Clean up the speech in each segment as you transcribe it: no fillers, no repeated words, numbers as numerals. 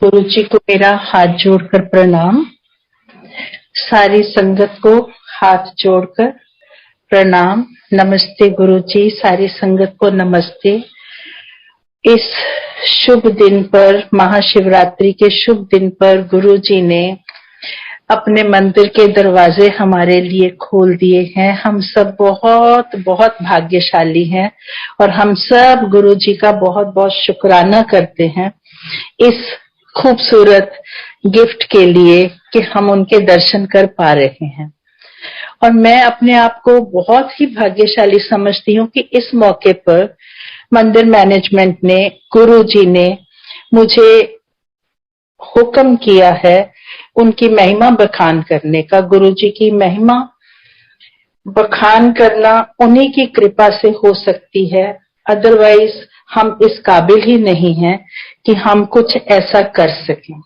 गुरु जी को मेरा हाथ जोड़कर प्रणाम। सारी संगत को हाथ जोड़कर प्रणाम। नमस्ते गुरु जी, सारी संगत को नमस्ते। इस शुभ दिन पर, महाशिवरात्रि के शुभ दिन पर गुरु जी ने अपने मंदिर के दरवाजे हमारे लिए खोल दिए हैं। हम सब बहुत बहुत भाग्यशाली हैं और हम सब गुरु जी का बहुत बहुत शुक्राना करते हैं इस खूबसूरत गिफ्ट के लिए कि हम उनके दर्शन कर पा रहे हैं। और मैं अपने आप को बहुत ही भाग्यशाली समझती हूँ कि इस मौके पर मंदिर मैनेजमेंट ने, गुरु जी ने मुझे हुक्म किया है उनकी महिमा बखान करने का। गुरु जी की महिमा बखान करना उन्हीं की कृपा से हो सकती है, अदरवाइज हम इस काबिल ही नहीं हैं कि हम कुछ ऐसा कर सकें।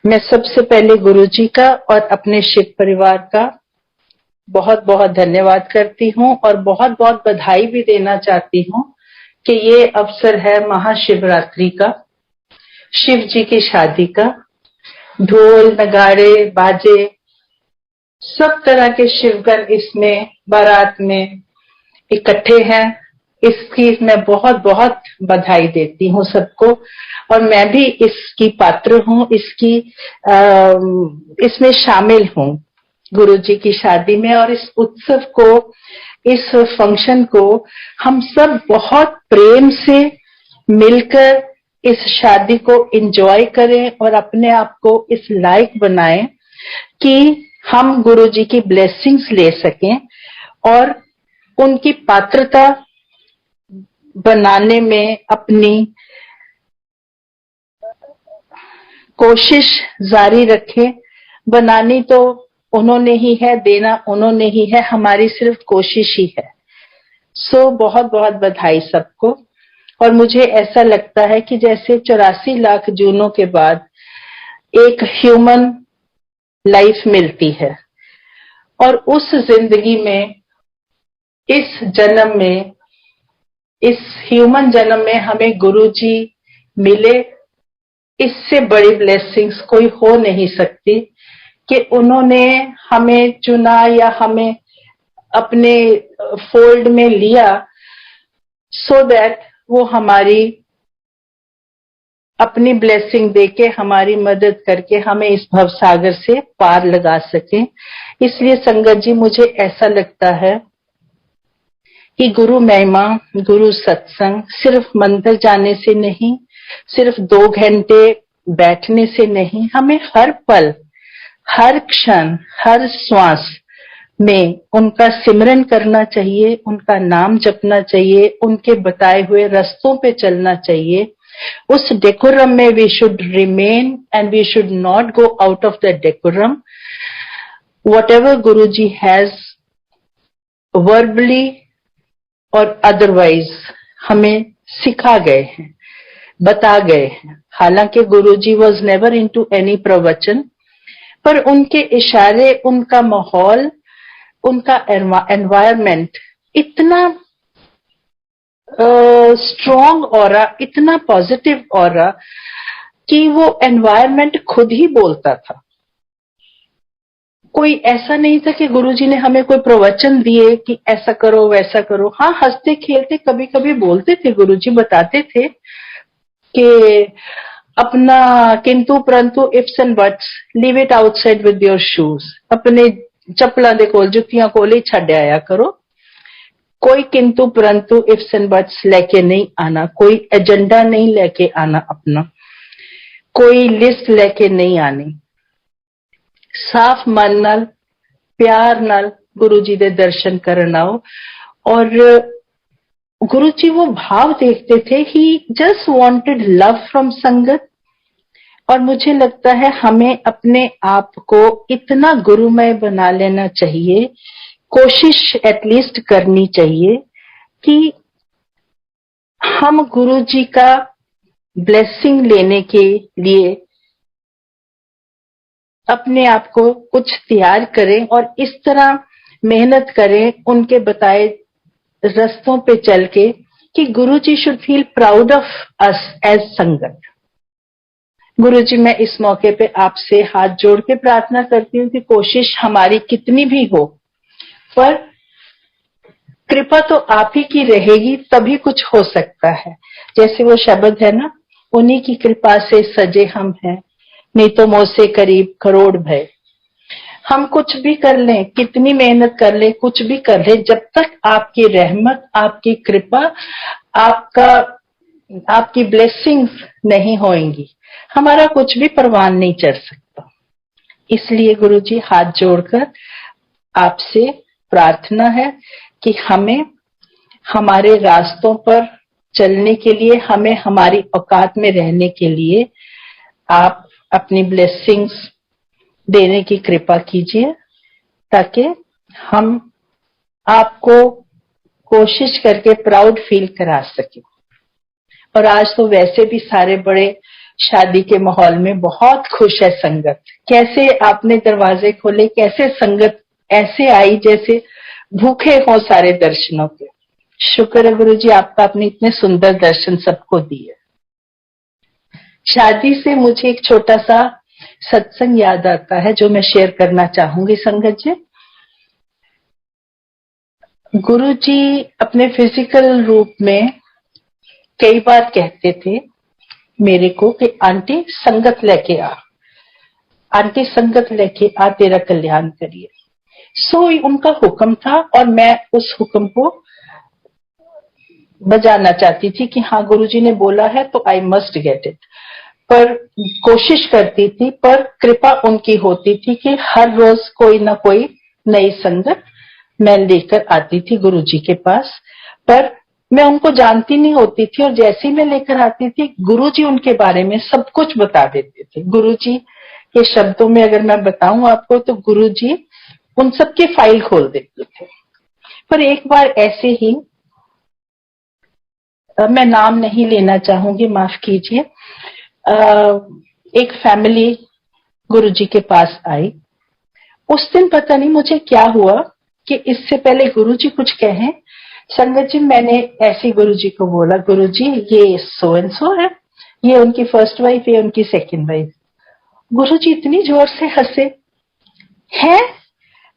मैं सबसे पहले गुरु जी का और अपने शिव परिवार का बहुत बहुत धन्यवाद करती हूँ और बहुत बहुत बधाई भी देना चाहती हूँ कि ये अवसर है महाशिवरात्रि का, शिव जी की शादी का। ढोल नगाड़े बाजे सब तरह के शिवगण इसमें बारात में इकट्ठे हैं। इसकी मैं बहुत बहुत बधाई देती हूँ सबको और मैं भी इसकी पात्र हूँ, इसमें शामिल हूँ गुरु जी की शादी में। और इस उत्सव को, इस फंक्शन को हम सब बहुत प्रेम से मिलकर इस शादी को एंजॉय करें और अपने आप को इस लायक बनाएं कि हम गुरु जी की ब्लेसिंग्स ले सकें और उनकी पात्रता बनाने में अपनी कोशिश जारी रखें। बनानी तो उन्होंने ही है, देना उन्होंने ही है, हमारी सिर्फ कोशिश ही है। सो बहुत बहुत बधाई सबको। और मुझे ऐसा लगता है कि जैसे 84 लाख जूनों के बाद एक ह्यूमन लाइफ मिलती है और उस जिंदगी में, इस जन्म में, इस ह्यूमन जन्म में हमें गुरु जी मिले, इससे बड़ी ब्लेसिंग्स कोई हो नहीं सकती कि उन्होंने हमें चुना या हमें अपने फोल्ड में लिया सो दैट वो हमारी अपनी ब्लेसिंग देके, हमारी मदद करके हमें इस भवसागर से पार लगा सके। इसलिए संगत जी, मुझे ऐसा लगता है कि गुरु महिमा, गुरु सत्संग सिर्फ मंदिर जाने से नहीं, सिर्फ 2 घंटे बैठने से नहीं, हमें हर पल, हर क्षण, हर श्वास में उनका सिमरन करना चाहिए, उनका नाम जपना चाहिए, उनके बताए हुए रास्तों पे चलना चाहिए। उस डेकोरम में we should remain and we should not go out of the decorum. whatever Guruji has verbally और अदरवाइज हमें सिखा गए हैं, बता गए हैं। हालांकि Guruji was never into any प्रवचन, पर उनके इशारे, उनका माहौल, उनका एनवायरमेंट इतना स्ट्रॉन्ग ऑरा, इतना पॉजिटिव ऑरा कि वो एनवायरमेंट खुद ही बोलता था। कोई ऐसा नहीं था कि गुरुजी ने हमें कोई प्रवचन दिए कि ऐसा करो वैसा करो। हाँ, हंसते खेलते कभी कभी बोलते थे गुरुजी, बताते थे कि अपना किंतु परंतु ifs and buts leave it outside with your shoes. अपने चप्पलों दे कोल, जुत्तियां कोल ही छड्ड आया करो। कोई किंतु परंतु इफ्स एंड बट्स लेके नहीं आना, कोई एजेंडा नहीं लेके आना अपना, कोई लिस्ट लेके नहीं आनी। साफ मन नाल, प्यार नाल गुरु जी दे दर्शन करन आओ। और गुरु जी वो भाव देखते थे, ही जस्ट वांटेड लव फ्रॉम संगत। और मुझे लगता है हमें अपने आप को इतना गुरुमय बना लेना चाहिए, कोशिश एटलीस्ट करनी चाहिए कि हम गुरु जी का ब्लेसिंग लेने के लिए अपने आप को कुछ तैयार करें और इस तरह मेहनत करें उनके बताए रास्तों पे चल के कि Guru ji should feel proud of us as sangat. Guruji, मैं इस मौके पे आपसे हाथ जोड़ के प्रार्थना करती हूँ कि कोशिश हमारी कितनी भी हो, पर कृपा तो आप ही की रहेगी, तभी कुछ हो सकता है। जैसे वो शब्द है ना, उन्हीं की कृपा से सजे हम हैं, नहीं तो मोह से करीब करोड़ भय। हम कुछ भी कर लें, कितनी मेहनत कर लें, कुछ भी कर लें, जब तक आपकी रहमत, आपकी कृपा, आपका आपकी ब्लेसिंग्स नहीं होंगी, हमारा कुछ भी परवान नहीं चढ़ सकता। इसलिए गुरुजी, हाथ जोड़कर आपसे प्रार्थना है कि हमें हमारे रास्तों पर चलने के लिए, हमें हमारी औकात में रहने के लिए आप अपनी ब्लेसिंग्स देने की कृपा कीजिए, ताकि हम आपको कोशिश करके प्राउड फील करा सके। और आज तो वैसे भी सारे बड़े शादी के माहौल में बहुत खुश है संगत। कैसे आपने दरवाजे खोले, कैसे संगत ऐसे आई जैसे भूखे हो सारे दर्शनों के। शुक्र है गुरुजी, आपका अपने इतने सुंदर दर्शन सबको दिए। शादी से मुझे एक छोटा सा सत्संग याद आता है जो मैं शेयर करना चाहूंगी संगत जी। गुरुजी अपने फिजिकल रूप में कई बार कहते थे मेरे को कि आंटी संगत लेके आ, आंटी संगत लेके आ, तेरा कल्याण करिए। सो उनका हुक्म था और मैं उस हुक्म को बजाना चाहती थी कि हाँ गुरुजी ने बोला है तो आई मस्ट गेट इट। पर कोशिश करती थी, पर कृपा उनकी होती थी कि हर रोज कोई ना कोई नई संगत मैं लेकर आती थी गुरुजी के पास। पर मैं उनको जानती नहीं होती थी, और जैसे ही मैं लेकर आती थी गुरुजी उनके बारे में सब कुछ बता देते थे। गुरुजी के शब्दों में अगर मैं बताऊं आपको, तो गुरुजी उन सब की फाइल खोल देते थे। पर एक बार ऐसे ही, मैं नाम नहीं लेना चाहूंगी, माफ कीजिए, एक फैमिली गुरुजी के पास आई। उस दिन पता नहीं मुझे क्या हुआ कि इससे पहले गुरुजी कुछ कहें, संगत जी मैंने ऐसे गुरुजी को बोला, गुरुजी ये सो एंड सो है, ये उनकी फर्स्ट वाइफ, ये उनकी सेकंड वाइफ। गुरुजी इतनी जोर से हंसे, हैं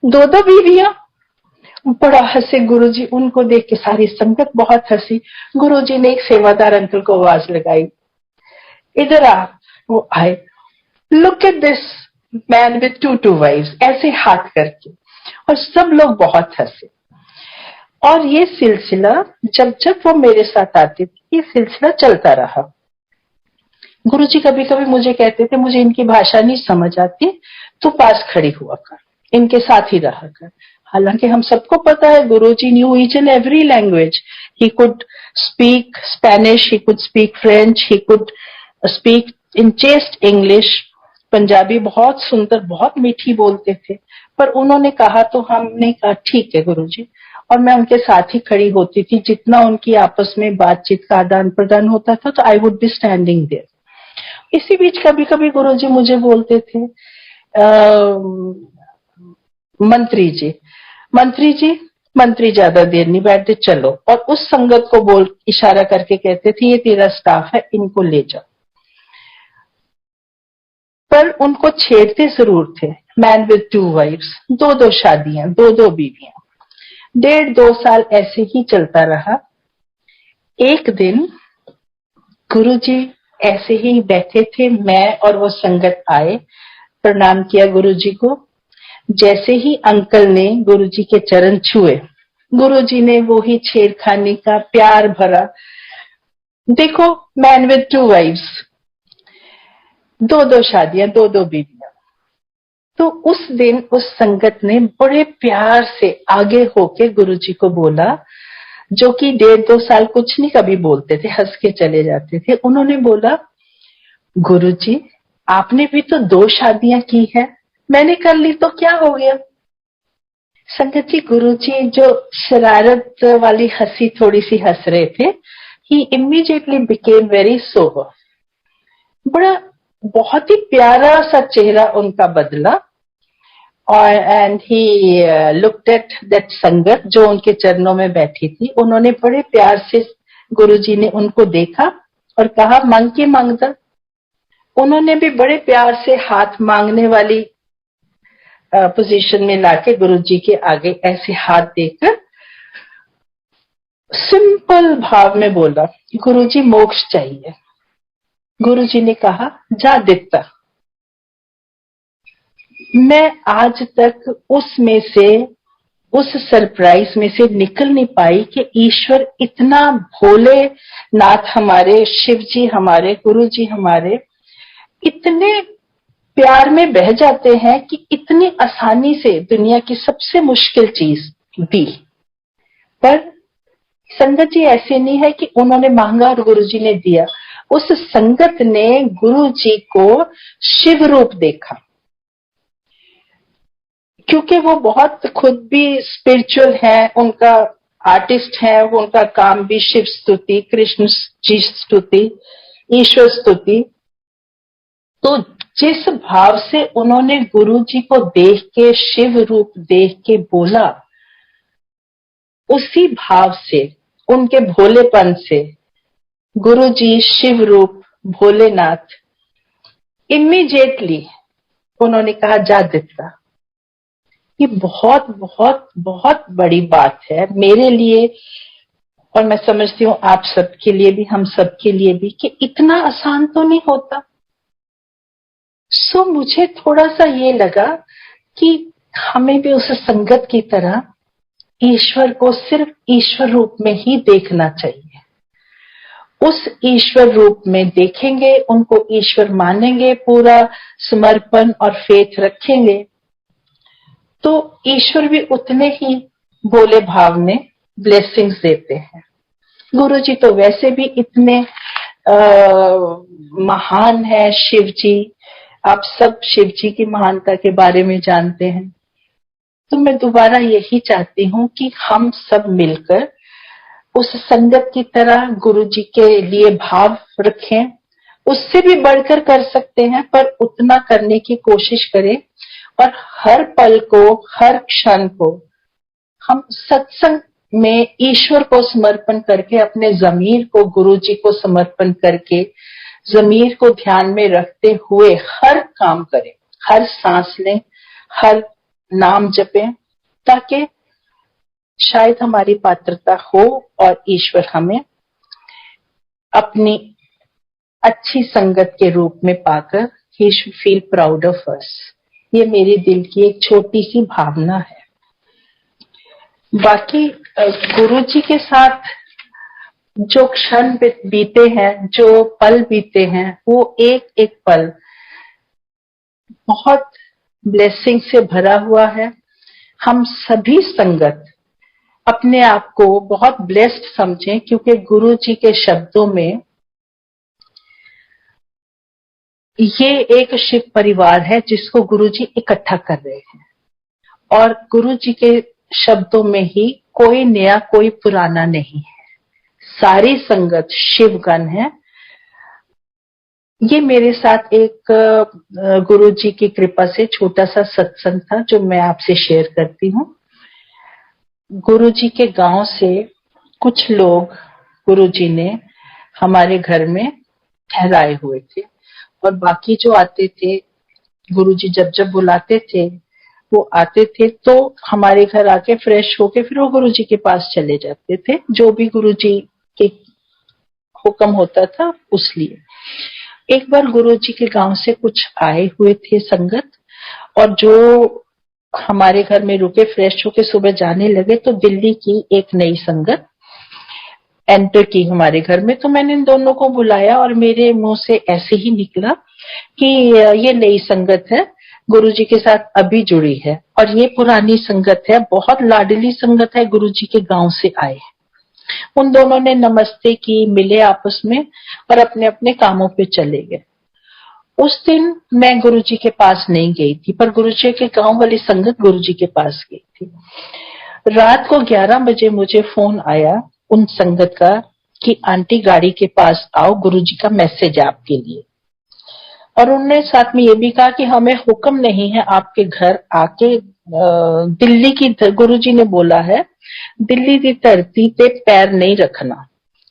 दो दो बीवियां। बड़ा हंसे गुरुजी, उनको देख के सारी संगत बहुत हंसी। गुरुजी ने एक सेवादार अंकल को आवाज लगाई, इधर आ। वो आए, look at this man with two wifes, ऐसे हाथ करके, और सब लोग बहुत हंसे। और ये सिलसिला जब जब वो मेरे साथ आती थी, ये सिलसिला चलता रहा। गुरुजी कभी कभी मुझे कहते थे मुझे इनकी भाषा नहीं समझ आती, तू पास खड़ी हुआ कर, इनके साथ ही रहा कर। हालांकि हम सबको पता है Guruji knew each and every language. He could speak Spanish, he could speak French, he could speak in chest English. Punjabi बहुत सुंदर, बहुत मीठी बोलते थे। पर उन्होंने कहा तो हमने कहा ठीक है गुरुजी, और मैं उनके साथ ही खड़ी होती थी। जितना उनकी आपस में बातचीत का आदान प्रदान होता था, तो I would be standing there. इसी बीच कभी कभी गुरुजी मुझे बोलते थे, मंत्री जी, मंत्री जी, मंत्री ज्यादा देर नहीं बैठते, चलो। और उस संगत को बोल इशारा करके कहते थे ये तेरा स्टाफ है, इनको ले जाओ। पर उनको छेड़ते जरूर थे। मैन विद टू वाइफ्स, दो दो शादियां, दो दो बीवियां। 1.5-2 साल ऐसे ही चलता रहा। एक दिन गुरुजी ऐसे ही बैठे थे, मैं और वो संगत आए, प्रणाम किया गुरुजी को। जैसे ही अंकल ने गुरुजी के चरण छुए, गुरुजी ने वो ही छेड़खानी का प्यार भरा, देखो मैन विद टू वाइफ्स, दो दो शादियां, दो दो बीवियां। तो उस दिन उस संगत ने बड़े प्यार से आगे होके गुरुजी को बोला, जो कि 1.5-2 साल कुछ नहीं कभी बोलते थे, हंस के चले जाते थे। उन्होंने बोला, गुरुजी आपने भी तो 2 शादियां की है, मैंने कर ली तो क्या हो गया। संगत जी, गुरुजी जो शरारत वाली हंसी थोड़ी सी हंस रहे थे, ही इमीडिएटली बिकेम वेरी सोबर। बड़ा बहुत ही प्यारा सा चेहरा उनका बदला, और and he looked at that संगत जो उनके चरणों में बैठी थी। उन्होंने बड़े प्यार से, गुरुजी ने उनको देखा और कहा, मांग के मांगता, उन्होंने भी बड़े प्यार से हाथ मांगने वाली पोजीशन में लाके गुरुजी के आगे ऐसे हाथ देकर सिंपल भाव में बोला, गुरुजी मोक्ष चाहिए। गुरुजी ने कहा, जा दित्ता। मैं आज तक उसमें से, उस सरप्राइज में से निकल नहीं पाई कि ईश्वर इतना भोले नाथ हमारे, शिव जी हमारे, गुरु जी हमारे इतने प्यार में बह जाते हैं कि इतनी आसानी से दुनिया की सबसे मुश्किल चीज दी। पर संगत जी ऐसे नहीं है कि उन्होंने मांगा और गुरु जी ने दिया। उस संगत ने गुरु जी को शिव रूप देखा, क्योंकि वो बहुत खुद भी स्पिरिचुअल है, उनका आर्टिस्ट है, वो उनका काम भी शिव स्तुति, कृष्ण जी स्तुति, ईश्वर स्तुति। तो जिस भाव से उन्होंने गुरु जी को देख के, शिव रूप देख के बोला, उसी भाव से, उनके भोलेपन से गुरु जी शिव रूप भोलेनाथ इमीडिएटली उन्होंने कहा, जा दित्ता। ये बहुत बहुत बहुत बड़ी बात है मेरे लिए, और मैं समझती हूँ आप सबके लिए भी, हम सबके लिए भी, कि इतना आसान तो नहीं होता। सो मुझे थोड़ा सा ये लगा कि हमें भी उस संगत की तरह ईश्वर को सिर्फ ईश्वर रूप में ही देखना चाहिए। उस ईश्वर रूप में देखेंगे, उनको ईश्वर मानेंगे, पूरा समर्पण और फेथ रखेंगे, तो ईश्वर भी उतने ही भोले भाव में ब्लेसिंग्स देते हैं। गुरु जी तो वैसे भी इतने महान है, शिव जी, आप सब शिव जी की महानता के बारे में जानते हैं। तो मैं दोबारा यही चाहती हूँ कि हम सब मिलकर उस संगत की तरह गुरु जी के लिए भाव रखें। उससे भी बढ़कर कर सकते हैं, पर उतना करने की कोशिश करें, और हर पल को, हर क्षण को हम सत्संग में ईश्वर को समर्पण करके, अपने जमीर को गुरु जी को समर्पण करके, जमीर को ध्यान में रखते हुए हर काम करें, हर सांस लें, हर नाम जपें, ताकि शायद हमारी पात्रता हो और ईश्वर हमें अपनी अच्छी संगत के रूप में पाकर he should feel proud of us। ये मेरे दिल की एक छोटी सी भावना है। बाकी गुरु जी के साथ जो क्षण बीते हैं, जो पल बीते हैं, वो एक एक पल बहुत ब्लेसिंग से भरा हुआ है। हम सभी संगत अपने आप को बहुत ब्लेस्ड समझें, क्योंकि गुरु जी के शब्दों में ये एक शिव परिवार है जिसको गुरु जी इकट्ठा कर रहे हैं, और गुरु जी के शब्दों में ही कोई नया कोई पुराना नहीं है, सारी संगत शिवगण है। ये मेरे साथ एक गुरु जी की कृपा से छोटा सा सत्संग था जो मैं आपसे शेयर करती हूँ। गुरु जी के गांव से कुछ लोग गुरु जी ने हमारे घर में ठहराए हुए थे, और बाकी जो आते थे, गुरु जी जब जब बुलाते थे वो आते थे, तो हमारे घर आके फ्रेश होके फिर वो गुरु जी के पास चले जाते थे, जो भी गुरु जी के हुक्म होता था उस लिए। एक बार गुरु जी के गांव से कुछ आए हुए थे संगत, और जो हमारे घर में रुके, फ्रेश होके सुबह जाने लगे, तो दिल्ली की एक नई संगत एंटर की हमारे घर में। तो मैंने इन दोनों को बुलाया और मेरे मुंह से ऐसे ही निकला कि ये नई संगत है, गुरु जी के साथ अभी जुड़ी है, और ये पुरानी संगत है, बहुत लाडली संगत है, गुरु जी के गांव से आए। उन दोनों ने नमस्ते की, मिले आपस में, और अपने अपने कामों पे चले गए। उस दिन मैं गुरु जी के पास नहीं गई थी, पर गुरु जी के गांव वाली संगत गुरु जी के पास गई थी। रात को 11 बजे मुझे फोन आया उन संगत का कि आंटी गाड़ी के पास आओ, गुरु जी का मैसेज है आपके लिए। और उन्होंने साथ में ये भी कहा कि हमें हुक्म नहीं है आपके घर आके, दिल्ली की, गुरु जी ने बोला है दिल्ली की धरती पे पैर नहीं रखना,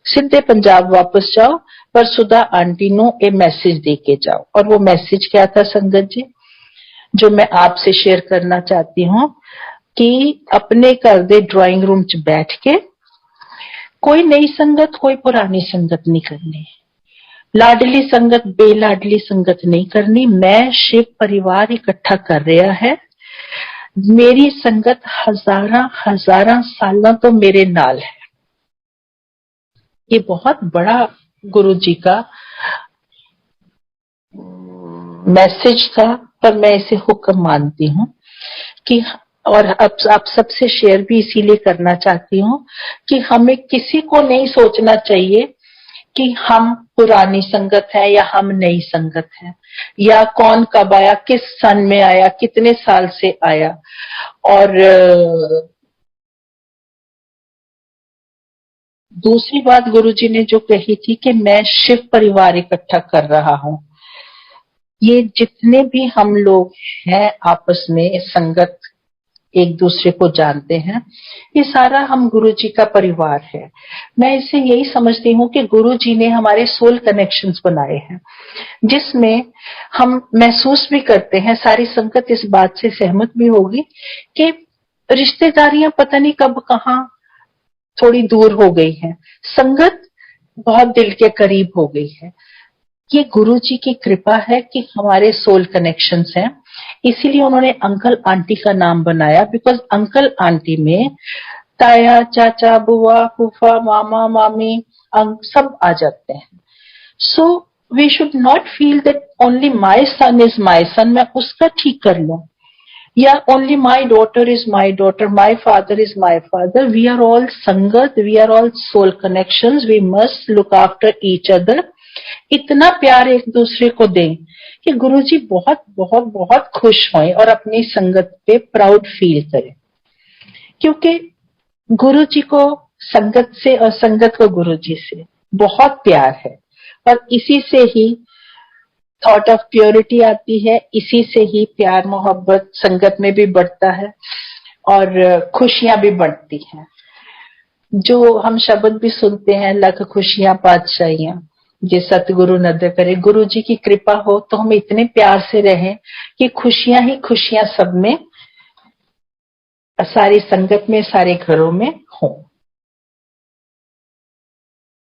सीधे पंजाब वापस जाओ, पर सुधा आंटी नो ए मैसेज दे के जाओ। और वो मैसेज क्या था संगत जी, जो मैं आपसे शेयर करना चाहती हूँ कि अपने घर दे ड्राइंग रूम च बैठ के कोई नई संगत कोई पुरानी संगत नहीं करनी, लाडली संगत बेलाडली संगत नहीं करनी। मैं शिव परिवार इकट्ठा कर रहा है, मेरी संगत हजारा हजारा सालों तो मेरे नाल है। ये बहुत बड़ा गुरु जी का मैसेज था, पर मैं इसे हुक्म मानती हूँ कि, और अब आप सबसे शेयर भी इसीलिए करना चाहती हूँ कि हमें किसी को नहीं सोचना चाहिए कि हम पुरानी संगत है या हम नई संगत है, या कौन कब आया, किस सन में आया, कितने साल से आया। और दूसरी बात गुरुजी ने जो कही थी कि मैं शिव परिवार इकट्ठा कर रहा हूं, ये जितने भी हम लोग हैं आपस में संगत एक दूसरे को जानते हैं, ये सारा हम गुरु जी का परिवार है। मैं इसे यही समझती हूँ कि गुरु जी ने हमारे सोल कनेक्शंस बनाए हैं, जिसमें हम महसूस भी करते हैं, सारी संगत इस बात से सहमत भी होगी कि रिश्तेदारियां पता नहीं कब कहाँ थोड़ी दूर हो गई हैं, संगत बहुत दिल के करीब हो गई है। ये गुरु जी की कृपा है कि हमारे सोल कनेक्शंस हैं, इसीलिए उन्होंने अंकल आंटी का नाम बनाया, बिकॉज अंकल आंटी में ताया चाचा बुआ फूफा मामा मामी सब आ जाते हैं। So we should not feel that only my son is my son, मैं उसका ठीक कर लूं, या only my daughter is my daughter, my father is my father. We are all sangat, we are all soul connections, we must look after each other. इतना प्यार एक दूसरे को दें कि गुरुजी बहुत बहुत बहुत खुश हों और अपनी संगत पे प्राउड फील करें, क्योंकि गुरुजी को संगत से और संगत को गुरुजी से बहुत प्यार है, और इसी से ही थॉट ऑफ प्योरिटी आती है, इसी से ही प्यार मोहब्बत संगत में भी बढ़ता है और खुशियां भी बढ़ती हैं। जो हम शब्द भी सुनते हैं, लख खुशियां पातशाहियां, ये सतगुरु नदर करे। गुरु जी की कृपा हो तो हम इतने प्यार से रहें कि खुशियां ही खुशियां सब में, सारी संगत में, सारे घरों में हो।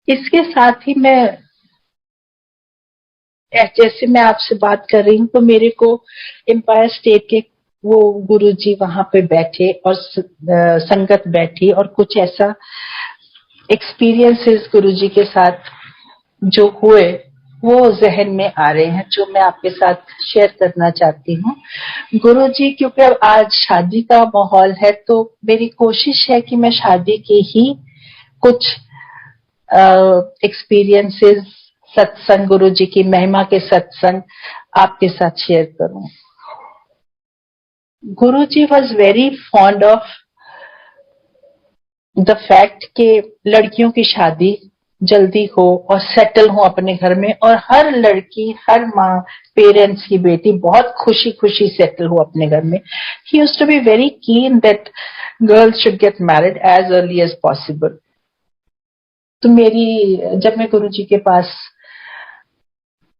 इसके साथ ही मैं, जैसे मैं आपसे बात कर रही हूँ तो मेरे को एम्पायर स्टेट के वो गुरु जी वहां पे बैठे और संगत बैठी, और कुछ ऐसा एक्सपीरियंसेस गुरु जी के साथ जो हुए वो जहन में आ रहे हैं, जो मैं आपके साथ शेयर करना चाहती हूँ। गुरु जी, क्योंकि अब आज शादी का माहौल है तो मेरी कोशिश है कि मैं शादी के ही कुछ एक्सपीरियंसेस, सत्संग, गुरु जी की महिमा के सत्संग आपके साथ शेयर करूं। Guru ji was very fond of the fact कि लड़कियों की शादी जल्दी हो और सेटल हो अपने घर में, और हर लड़की, हर माँ, पेरेंट्स की बेटी बहुत खुशी खुशी सेटल हो अपने घर में। He used to be very keen that girls should get married as early as possible. तो जब मैं गुरु जी के पास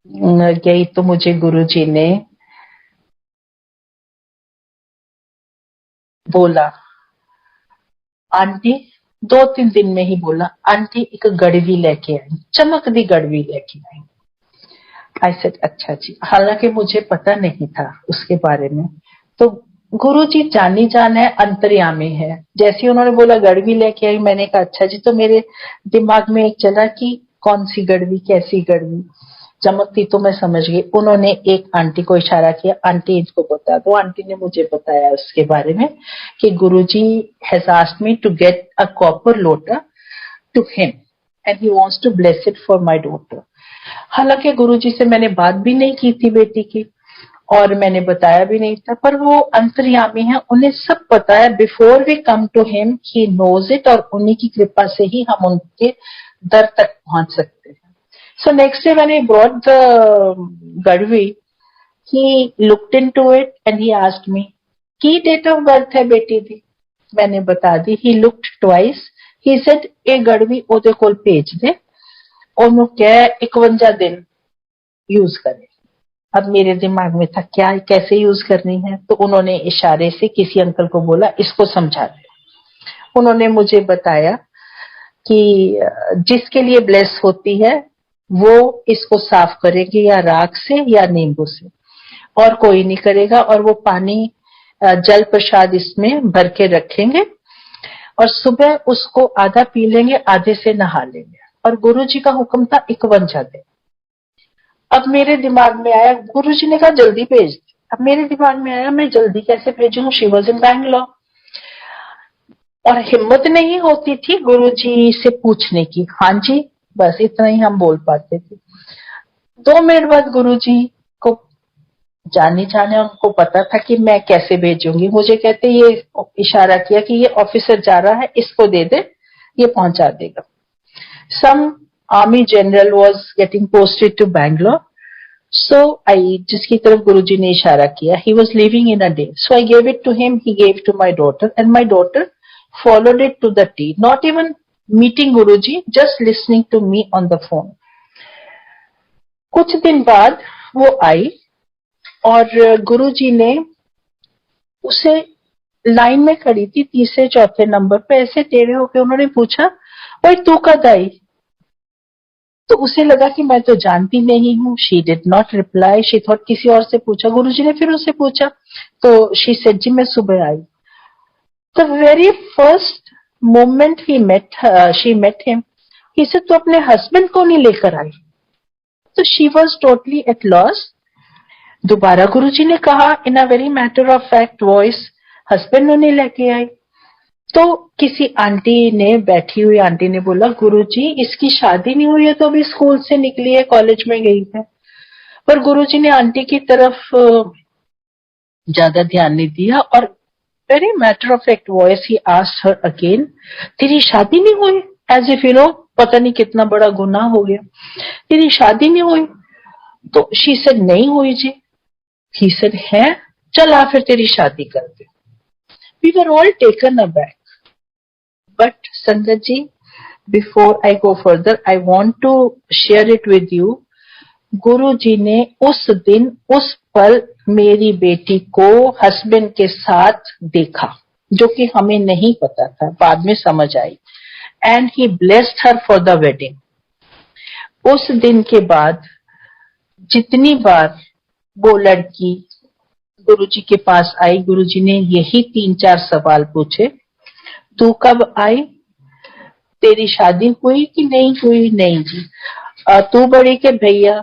गई तो मुझे गुरु जी ने बोला, आंटी, 2-3 दिन में ही बोला, आंटी एक गड़वी लेके आई, चमकदी गड़वी लेके आई। आई सेड अच्छा जी, हालांकि मुझे पता नहीं था उसके बारे में। तो गुरु जी जानी जान है, अंतर्यामी है। जैसे ही उन्होंने बोला गड़वी लेके आई, मैंने कहा अच्छा जी। तो मेरे दिमाग में एक चला कि कौन सी गड़वी, कैसी गड़वी, चमकती, तो मैं समझ गई। उन्होंने एक आंटी को इशारा किया, आंटी इनको बता दो। आंटी ने मुझे बताया उसके बारे में कि Guruji has asked me to get a copper lota to him and he wants to bless it for my daughter. हालांकि गुरुजी से मैंने बात भी नहीं की थी बेटी की, और मैंने बताया भी नहीं था, पर वो अंतर्यामी है, उन्हें सब पता है। Before we come to him he knows it, और उन्हीं की कृपा से ही हम उनके दर तक पहुंच सकते हैं। So next day when I brought the Gadvi, he looked into it and he asked me, की डेट ऑफ बर्थ है बेटी दी? मैंने बता दी। He looked twice, he said ਇਹ ਗੜਵੀ ਉਹਦੇ ਕੋਲ ਭੇਜ ਦੇ, ਉਹਨੂੰ ਕਹਿ 51 दिन यूज करे। अब मेरे दिमाग में था क्या कैसे यूज करनी है, तो उन्होंने इशारे से किसी अंकल को बोला इसको समझा दे। उन्होंने मुझे बताया कि जिसके लिए ब्लेस होती है वो इसको साफ करेगी या राख से या नींबू से, और कोई नहीं करेगा। और वो पानी जल प्रसाद इसमें भर के रखेंगे और सुबह उसको आधा पी लेंगे, आधे से नहा लेंगे। और गुरुजी का हुक्म था 51 दिन। अब मेरे दिमाग में आया, गुरुजी ने कहा जल्दी भेज दे। अब मेरे दिमाग में आया मैं जल्दी कैसे भेजूं, शी वाज इन बैंगलोर, और हिम्मत नहीं होती थी गुरुजी से पूछने की। हाँ जी, बस इतना ही हम बोल पाते थे। 2 मिनट बाद गुरुजी को जाने उनको पता था कि मैं कैसे भेजूंगी। मुझे कहते ये इशारा किया कि ये ऑफिसर जा रहा है, इसको दे दे, ये पहुंचा देगा। Some army general was getting posted to Bangalore, so I, जिसकी तरफ गुरुजी ने इशारा किया, he was living in a day, so I gave it to him, he gave to my daughter, and my daughter followed it to the T, not even meeting Guruji, just listening to me on the phone. कुछ दिन बाद वो आई और गुरुजी ने उसे line में खड़ी थी 3-4 नंबर पे, ऐसे टेढ़े होकर उन्होंने पूछा भाई तू कद आई? तो उसे लगा कि मैं तो जानती नहीं हूँ। She did not reply, she thought किसी और से पूछा। गुरुजी ने फिर उससे पूछा तो शी सेड जी मैं सुबह आई। The very first moment she met him, he said, "तो अपने husband को नहीं लेकर आई?" तो she was totally at loss. दोबारा गुरुजी ने कहा in a very matter of fact voice, husband को नहीं लेके आई। तो किसी आंटी ने, बैठी हुई आंटी ने बोला, गुरुजी इसकी शादी नहीं हुई है, तो अभी स्कूल से निकली है, कॉलेज में गई है। पर गुरुजी ने आंटी की तरफ ज्यादा ध्यान नहीं दिया और very matter of fact voice he asked her again, तेरी शादी नहीं हुई? As if you know, पता नहीं कितना बड़ा गुनाह हो गया, तेरी शादी नहीं हुई? तो she said नहीं हुई जी। He said है, चल आ फिर तेरी शादी कर दे। We were all taken aback. But संगत जी, before I go further, I want to share it with you. गुरुजी ने उस दिन, उस पल मेरी बेटी को हस्बैंड के साथ देखा, जो कि हमें नहीं पता था, बाद में समझ आई। And he blessed her for the wedding. उस दिन के बाद जितनी बार वो लड़की गुरुजी के पास आई, गुरुजी ने यही 3-4 सवाल पूछे। तू कब आई? तेरी शादी हुई कि नहीं हुई? नहीं जी। तू बड़ी के भैया?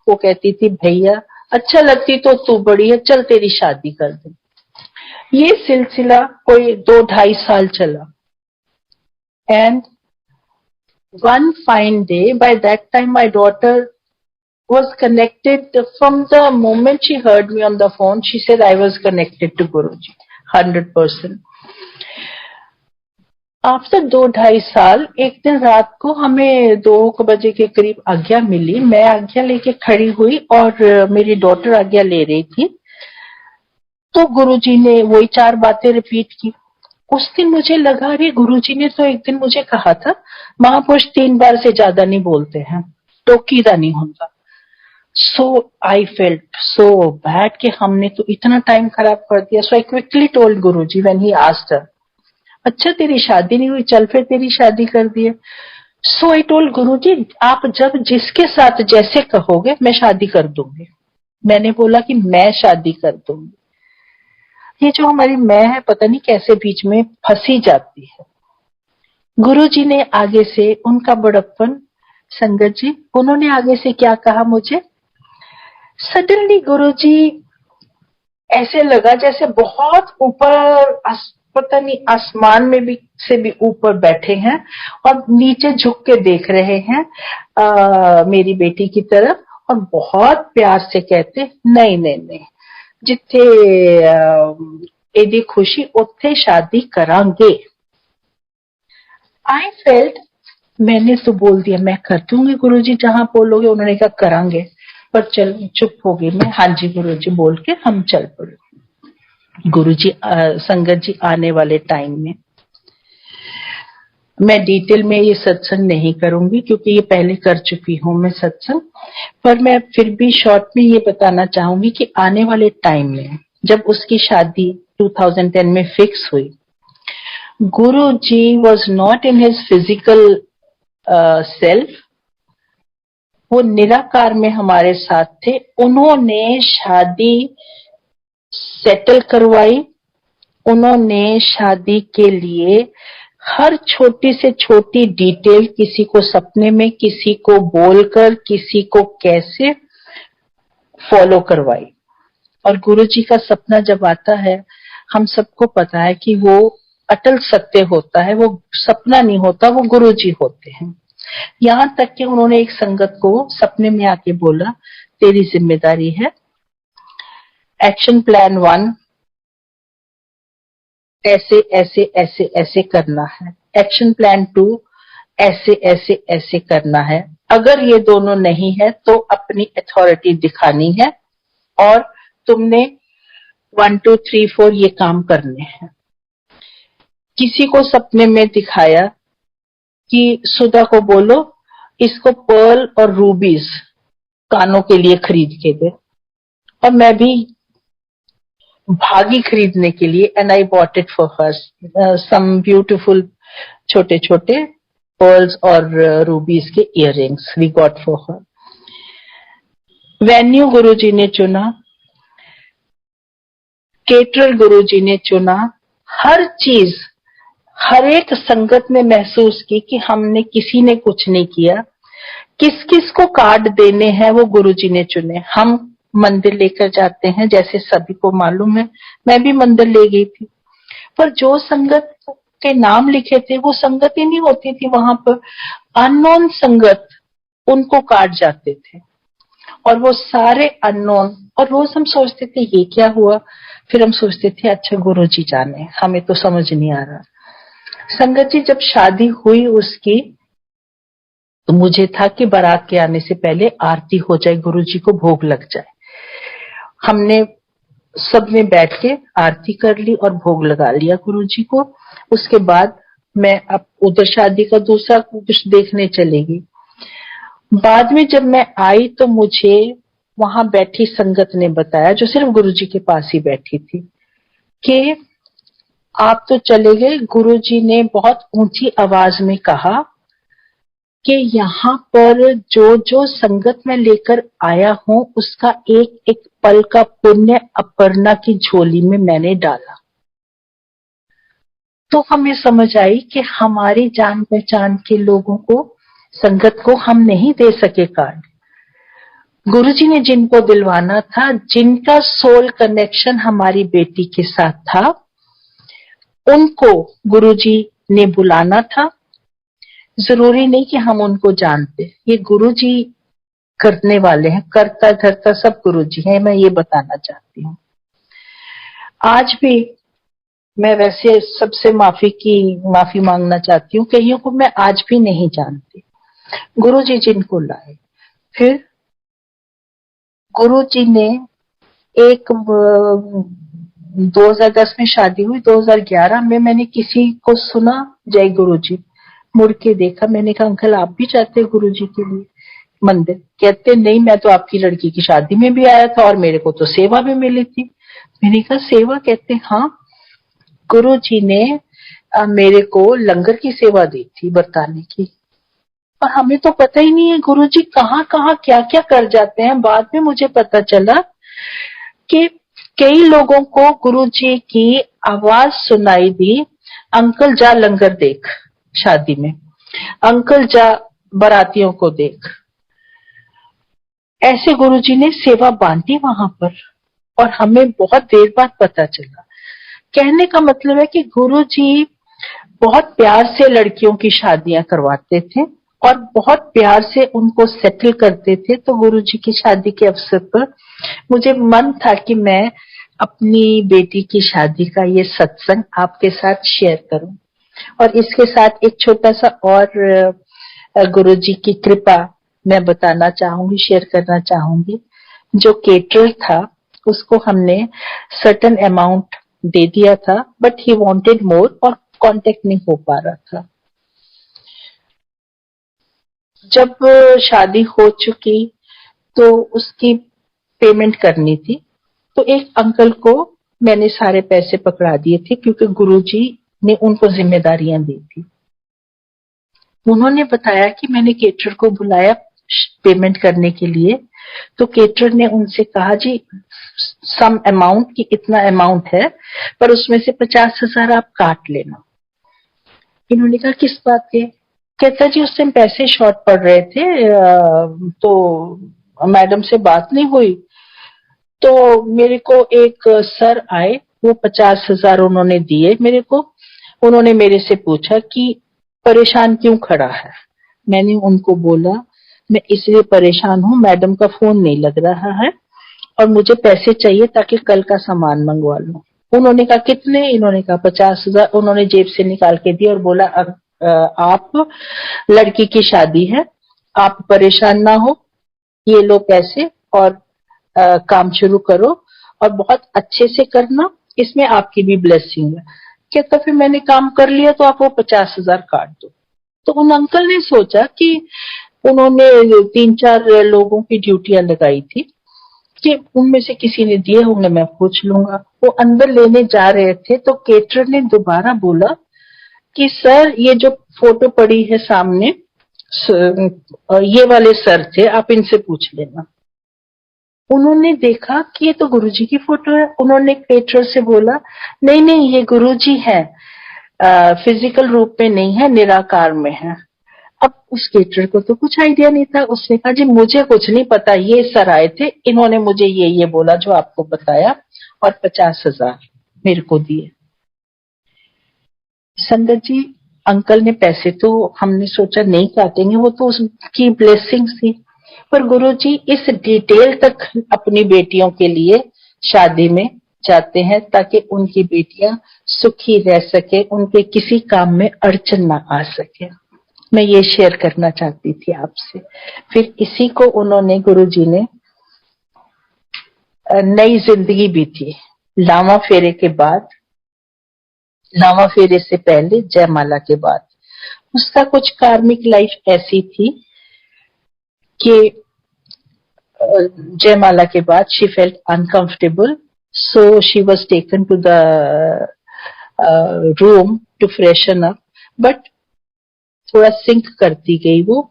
वो कहती थी भैया। अच्छा लगती तो तू बड़ी है, चल तेरी शादी कर दे। ये सिलसिला कोई 2-2.5 साल चला। And one fine day, by that time my daughter was connected from the moment she heard me on the phone. She said I was connected to Guruji 100%. After 2-2.5 साल एक दिन रात को हमें 2 बजे के करीब आज्ञा मिली। मैं आज्ञा लेके खड़ी हुई और मेरी डॉटर आज्ञा ले रही थी। तो गुरुजी ने वही 4 बातें रिपीट की। उस दिन मुझे लगा अरे गुरुजी ने तो एक दिन मुझे कहा था महापुरुष 3 बार से ज्यादा नहीं बोलते हैं, टोकीदा नहीं होता। सो आई फेल्ट सो बैड कि हमने तो इतना टाइम खराब कर दिया। So I quickly told Guruji when he asked her, अच्छा तेरी शादी नहीं हुई, चल फिर तेरी शादी कर दिए। सो आई टोल्ड गुरुजी आप जब जिसके साथ जैसे कहोगे मैं शादी कर दूंगी। मैंने बोला कि मैं शादी कर दूंगी। ये जो हमारी मैं है पता नहीं कैसे बीच में फंसी जाती है। गुरुजी ने आगे से उनका बड़प्पन, संगत जी उन्होंने आगे से क्या कहा मुझे, सडनली गुरुजी ऐसे लगा जैसे बहुत ऊपर, पता नहीं आसमान में भी से भी ऊपर बैठे हैं और नीचे झुक के देख रहे हैं मेरी बेटी की तरफ, और बहुत प्यार से कहते नहीं नहीं नहीं, जिथे एदी खुशी उत्थे शादी करांगे। आई फेल्ट, मैंने तो बोल दिया मैं कर दूंगी गुरुजी जहां बोलोगे। उन्होंने कहा करांगे, पर चल चुप हो गई मैं। हाँ जी गुरुजी बोल के हम चल पड़े। गुरुजी संगत जी आने वाले टाइम में मैं डिटेल में ये सत्संग नहीं करूंगी क्योंकि ये पहले कर चुकी हूं मैं सत्संग, पर मैं फिर भी शॉर्ट में ये बताना चाहूंगी कि आने वाले टाइम में जब उसकी शादी 2010 में फिक्स हुई, Guru ji was not in his physical self, वो निराकार में हमारे साथ थे। उन्होंने शादी सेटल करवाई, उन्होंने शादी के लिए हर छोटी से छोटी डिटेल, किसी को सपने में, किसी को बोलकर, किसी को कैसे फॉलो करवाई। और गुरु जी का सपना जब आता है, हम सबको पता है कि वो अटल सत्य होता है, वो सपना नहीं होता, वो गुरु जी होते हैं। यहां तक कि उन्होंने एक संगत को सपने में आके बोला, तेरी जिम्मेदारी है एक्शन प्लान 1 ऐसे ऐसे ऐसे ऐसे करना है, एक्शन प्लान 2 ऐसे ऐसे ऐसे करना है। अगर ये दोनों नहीं है तो अपनी अथॉरिटी दिखानी है और तुमने 1 2 3 4 ये काम करने हैं। किसी को सपने में दिखाया कि सुधा को बोलो इसको पर्ल और रूबीज कानों के लिए खरीद के दे, और मैं भी भागी खरीदने के लिए, and I bought it for her some beautiful छोटे छोटे पर्ल्स और रूबीज के earrings we got for her. Venue Guruji ने चुना, केटरर गुरुजी ने चुना, हर चीज हर एक संगत ने महसूस की कि हमने किसी ने कुछ नहीं किया। किस किस को कार्ड देने हैं वो गुरुजी ने चुने। हम मंदिर लेकर जाते हैं, जैसे सभी को मालूम है, मैं भी मंदिर ले गई थी, पर जो संगत के नाम लिखे थे वो संगत ही नहीं होती थी वहां पर, अननोन संगत उनको काट जाते थे, और वो सारे अननोन। और रोज हम सोचते थे ये क्या हुआ, फिर हम सोचते थे अच्छा गुरुजी जाने, हमें तो समझ नहीं आ रहा। संगत जी जब शादी हुई उसकी, तो मुझे था कि बारात के आने से पहले आरती हो जाए, गुरुजी को भोग लग जाए। हमने सबने बैठ के आरती कर ली और भोग लगा लिया गुरुजी को। उसके बाद मैं अब उधर शादी का दूसरा कुछ देखने चलेगी। बाद में जब मैं आई तो मुझे वहां बैठी संगत ने बताया, जो सिर्फ गुरुजी के पास ही बैठी थी, कि आप तो चले गए, गुरुजी ने बहुत ऊंची आवाज में कहा कि यहाँ पर जो जो संगत में लेकर आया हूं उसका एक एक पल का पुण्य अपर्णा की झोली में मैंने डाला। तो हमें समझ आई कि हमारी जान पहचान के लोगों को, संगत को हम नहीं दे सके कार्ड। गुरुजी ने जिनको दिलवाना था, जिनका सोल कनेक्शन हमारी बेटी के साथ था, उनको गुरुजी ने बुलाना था। जरूरी नहीं कि हम उनको जानते, ये गुरुजी करने वाले हैं, करता धरता सब गुरुजी हैं, मैं ये बताना चाहती हूँ। आज भी मैं वैसे सबसे माफी मांगना चाहती हूँ, कईयों को मैं आज भी नहीं जानती। गुरुजी जिनको लाए, फिर गुरुजी ने एक 2010 में शादी हुई, 2011 में मैंने किसी को सुना जय गुरुजी, मुड़ के देखा, मैंने कहा अंकल आप भी जाते हैं गुरुजी के लिए मंदिर? कहते नहीं, मैं तो आपकी लड़की की शादी में भी आया था और मेरे को तो सेवा भी मिली थी। मैंने कहा सेवा? कहते हाँ, गुरुजी ने मेरे को लंगर की सेवा दी थी बरताने की। और हमें तो पता ही नहीं है गुरुजी कहाँ कहाँ क्या क्या कर जाते हैं। बाद में मुझे पता चला कि कई लोगों को गुरुजी की आवाज सुनाई दी, अंकल जा लंगर देख शादी में, अंकल जा बारातियों को देख। ऐसे गुरुजी ने सेवा बांटी वहां पर, और हमें बहुत देर बाद पता चला। कहने का मतलब है कि गुरुजी बहुत प्यार से लड़कियों की शादियां करवाते थे और बहुत प्यार से उनको सेटल करते थे। तो गुरुजी की शादी के अवसर पर मुझे मन था कि मैं अपनी बेटी की शादी का ये सत्संग आपके साथ शेयर करूं। और इसके साथ एक छोटा सा और गुरुजी की कृपा मैं बताना चाहूंगी, शेयर करना चाहूंगी। जो केटरर था उसको हमने सर्टेन अमाउंट दे दिया था, बट ही वांटेड मोर और कांटेक्ट नहीं हो पा रहा था। जब शादी हो चुकी तो उसकी पेमेंट करनी थी, तो एक अंकल को मैंने सारे पैसे पकड़ा दिए थे क्योंकि गुरुजी ने उनको जिम्मेदारियां दी थी। उन्होंने बताया कि मैंने केटरर को बुलाया पेमेंट करने के लिए, तो केटरर ने उनसे कहा जी सम अमाउंट की इतना अमाउंट है, पर उसमें से 50,000 आप काट लेना। इन्होंने कहा किस बात के? कहता जी उस टाइम पैसे शॉर्ट पड़ रहे थे, तो मैडम से बात नहीं हुई, तो मेरे को एक सर आए, वो 50,000 उन्होंने दिए मेरे को। उन्होंने मेरे से पूछा कि परेशान क्यों खड़ा है? मैंने उनको बोला मैं इसलिए परेशान हूँ, मैडम का फोन नहीं लग रहा है और मुझे पैसे चाहिए ताकि कल का सामान मंगवा लूं। उन्होंने कहा कितने? इन्होंने कहा 50,000। उन्होंने जेब से निकाल के दिया और बोला आप लड़की की शादी है, आप परेशान ना हो, ये लो पैसे और काम शुरू करो और बहुत अच्छे से करना, इसमें आपकी भी ब्लेसिंग है। कहता फिर मैंने काम कर लिया तो आप वो 50,000 काट दो। तो उन अंकल ने सोचा कि उन्होंने 3-4 लोगों की ड्यूटियां लगाई थी कि उनमें से किसी ने दिए होंगे, मैं पूछ लूंगा। वो अंदर लेने जा रहे थे तो केटरर ने दोबारा बोला कि सर ये जो फोटो पड़ी है सामने, ये वाले सर थे, आप इनसे पूछ लेना। उन्होंने देखा कि ये तो गुरुजी की फोटो है। उन्होंने केटरर से बोला नहीं नहीं ये गुरुजी है, फिजिकल रूप में नहीं है, निराकार में है। अब उस केटरर को तो कुछ आइडिया नहीं था, उसने कहा जी मुझे कुछ नहीं पता, ये सर आए थे, इन्होंने मुझे ये बोला जो आपको बताया और 50,000 मेरे को दिए। संगत जी अंकल ने पैसे तो हमने सोचा नहीं काटेंगे, वो तो उसकी ब्लेसिंग थी, पर गुरुजी इस डिटेल तक अपनी बेटियों के लिए शादी में जाते हैं ताकि उनकी बेटियां सुखी रह सके, उनके किसी काम में अड़चन ना आ सके। मैं ये शेयर करना चाहती थी आपसे। फिर इसी को उन्होंने गुरुजी ने नई जिंदगी भी थी। लावा फेरे के बाद, लावा फेरे से पहले, जयमाला के बाद उसका कुछ कार्मिक लाइफ ऐसी थी कि जयमाला के बाद she felt uncomfortable, so she was taken to the room to freshen up, but थोड़ा सिंक करती गई वो।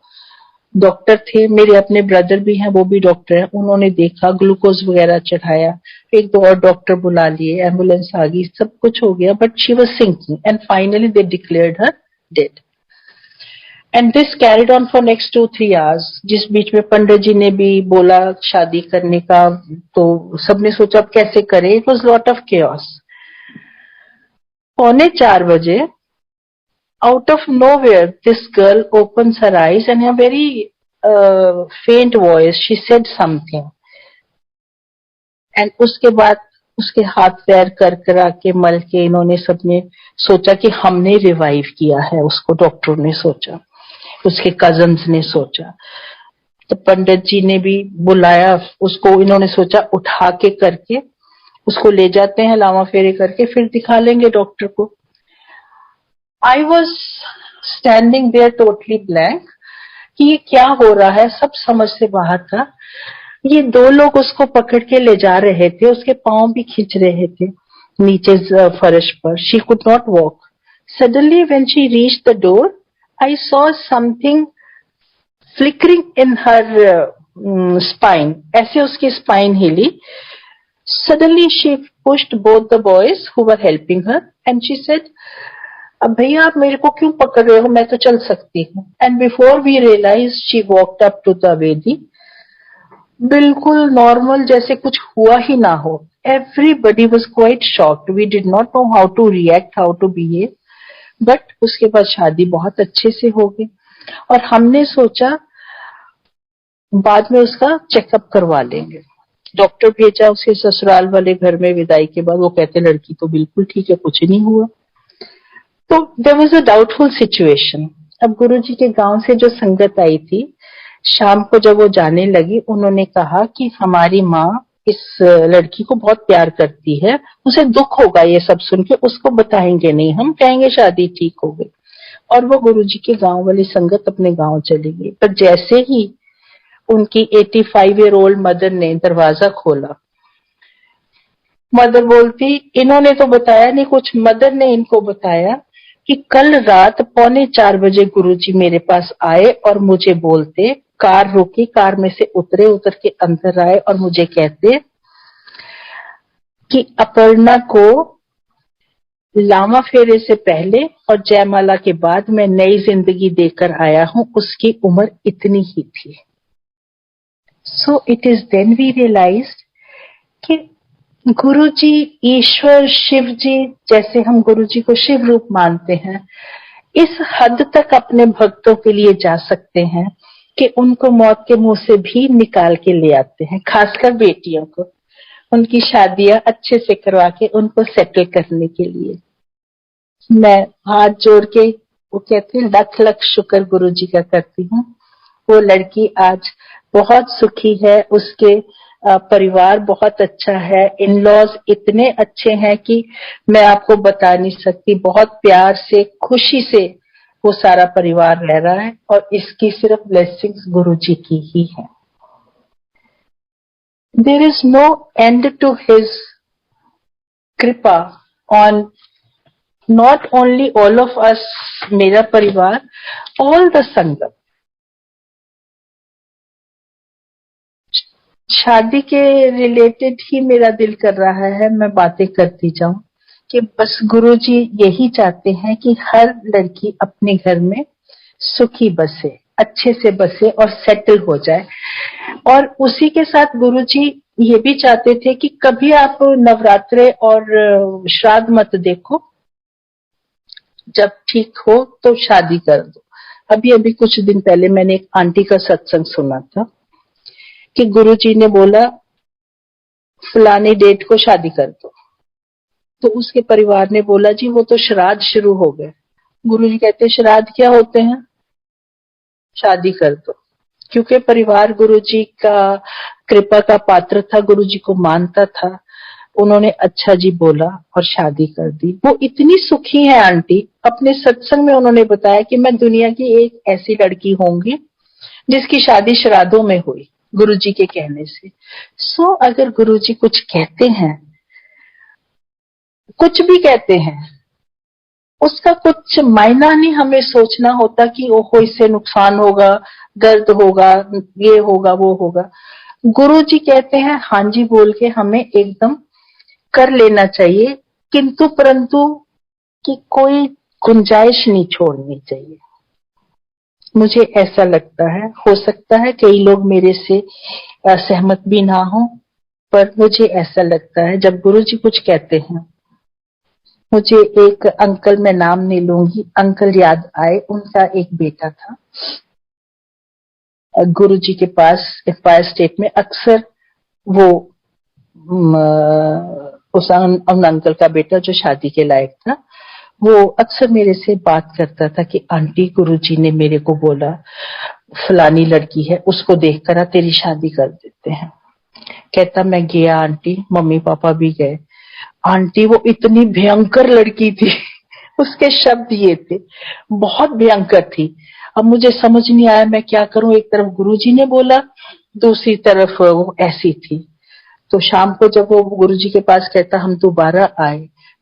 डॉक्टर थे, मेरे अपने ब्रदर भी हैं, वो भी डॉक्टर हैं, उन्होंने देखा, ग्लूकोज वगैरह चढ़ाया, एक दो और डॉक्टर बुला लिए, एम्बुलेंस आ गई, सब कुछ हो गया, but she was sinking and finally they declared her dead. And this carried on for next 2-3 hours, जिस बीच में पंडित जी ने भी बोला शादी करने का, तो सबने सोचा अब कैसे करें, it was lot of chaos. 3:45 out of nowhere this girl opens her eyes and in a very faint voice she said something, and उसके बाद उसके हाथ पैर कर करा के मल के इन्होंने सबने सोचा कि हमने रिवाइव किया है उसको, डॉक्टर ने सोचा, उसके कजन्स ने सोचा, तो पंडित जी ने भी बुलाया उसको, इन्होंने सोचा उठा के करके उसको ले जाते हैं, लावा फेरे करके फिर दिखा लेंगे डॉक्टर को। I was standing there totally blank कि ये क्या हो रहा है, सब समझ से बाहर था। ये 2 लोग उसको पकड़ के ले जा रहे थे, उसके पांव भी खींच रहे थे नीचे फर्श पर। She could not walk. Suddenly when she reached the door I saw something flickering in her spine, ऐसे उसकी स्पाइन हिली। Suddenly she pushed both the boys who were helping her and she said अब भैया आप मेरे को क्यों पकड़ रहे हो, मैं तो चल सकती हूँ। And before we realise she walked up to the वेदी, बिल्कुल नॉर्मल जैसे कुछ हुआ ही ना हो। Everybody was quite shocked, we did not know how to react, how to behave, but उसके बाद शादी बहुत अच्छे से हो गई और हमने सोचा बाद में उसका चेकअप करवा लेंगे। डॉक्टर भेजा उसके ससुराल वाले घर में, विदाई के बाद वो कहते लड़की तो बिल्कुल ठीक है, कुछ नहीं हुआ। तो there was a doubtful situation. अब गुरुजी के गांव से जो संगत आई थी, शाम को जब वो जाने लगी, उन्होंने कहा कि हमारी माँ इस लड़की को बहुत प्यार करती है, उसे दुख होगा ये सब सुन के, उसको बताएंगे नहीं, हम कहेंगे शादी ठीक हो गई। और वो गुरुजी के गांव वाली संगत अपने गांव चली गई। पर जैसे ही उनकी 85-year-old मदर ने दरवाजा खोला, मदर बोलती, इन्होंने तो बताया नहीं कुछ, मदर ने इनको बताया कि कल रात 3:45 बजे गुरुजी मेरे पास आए और मुझे बोलते, कार रोकी, कार में से उतरे, उतर के अंदर आए और मुझे कहते कि अपर्णा को लामा फेरे से पहले और जयमाला के बाद मैं नई जिंदगी देकर आया हूं, उसकी उम्र इतनी ही थी। So it is then we realised कि गुरुजी, ईश्वर, शिव जी, जैसे हम गुरुजी को शिव रूप मानते हैं, इस हद तक अपने भक्तों के लिए जा सकते हैं कि उनको मौत के मुंह से भी निकाल के ले आते हैं, खासकर बेटियों को, उनकी शादियां अच्छे से करवा के उनको सेटल करने के लिए। मैं हाथ जोड़ के, वो कहते हैं, लख लख शुक्र गुरुजी का करती हूँ। वो लड़की आज बहुत सुखी है, उसके परिवार बहुत अच्छा है, इन लॉज इतने अच्छे हैं कि मैं आपको बता नहीं सकती। बहुत प्यार से, खुशी से वो सारा परिवार रह रहा है और इसकी सिर्फ ब्लेसिंग्स गुरुजी की ही है। There is no end to his कृपा on not only all of us, मेरा परिवार, all the संगत। शादी के रिलेटेड ही मेरा दिल कर रहा है मैं बातें करती जाऊं कि बस गुरुजी यही चाहते हैं कि हर लड़की अपने घर में सुखी बसे, अच्छे से बसे और सेटल हो जाए। और उसी के साथ गुरुजी ये भी चाहते थे कि कभी आप नवरात्रे और श्राद्ध मत देखो, जब ठीक हो तो शादी कर दो। अभी अभी कुछ दिन पहले मैंने एक आंटी का सत्संग सुना था कि गुरुजी ने बोला फलानी डेट को शादी कर दो, तो उसके परिवार ने बोला जी वो तो श्राद्ध शुरू हो गए। गुरुजी कहते श्राद्ध क्या होते हैं, शादी कर दो। क्योंकि परिवार गुरुजी का कृपा का पात्र था, गुरुजी को मानता था, उन्होंने अच्छा जी बोला और शादी कर दी। वो इतनी सुखी है आंटी, अपने सत्संग में उन्होंने बताया कि मैं दुनिया की एक ऐसी लड़की होंगी जिसकी शादी श्राद्धों में हुई, गुरुजी के कहने से। सो अगर गुरुजी कुछ कहते हैं, कुछ भी कहते हैं, उसका कुछ मायना नहीं हमें सोचना होता कि ओहो इससे नुकसान होगा, दर्द होगा, ये होगा, वो होगा। गुरुजी कहते हैं हाँ जी बोल के हमें एकदम कर लेना चाहिए, किंतु परंतु की कोई गुंजाइश नहीं छोड़नी चाहिए। मुझे ऐसा लगता है, हो सकता है कई लोग मेरे से सहमत भी ना हो, पर मुझे ऐसा लगता है जब गुरुजी कुछ कहते हैं, मुझे एक अंकल, मैं नाम नहीं लूंगी, अंकल याद आए। उनका एक बेटा था, गुरुजी के पास एम्पायर स्टेट में अक्सर वो उन अंकल का बेटा जो शादी के लायक था, वो अक्सर मेरे से बात करता था कि आंटी गुरुजी ने मेरे को बोला फलानी लड़की है, उसको देख कर तेरी शादी कर देते हैं। कहता मैं गया आंटी, मम्मी पापा भी गए। आंटी वो इतनी भयंकर लड़की थी, उसके शब्द ये थे, बहुत भयंकर थी। अब मुझे समझ नहीं आया मैं क्या करूं, एक तरफ गुरुजी ने बोला, दूसरी तरफ वो ऐसी थी। तो शाम को जब वो गुरुजी के पास कहता हम दोबारा आए,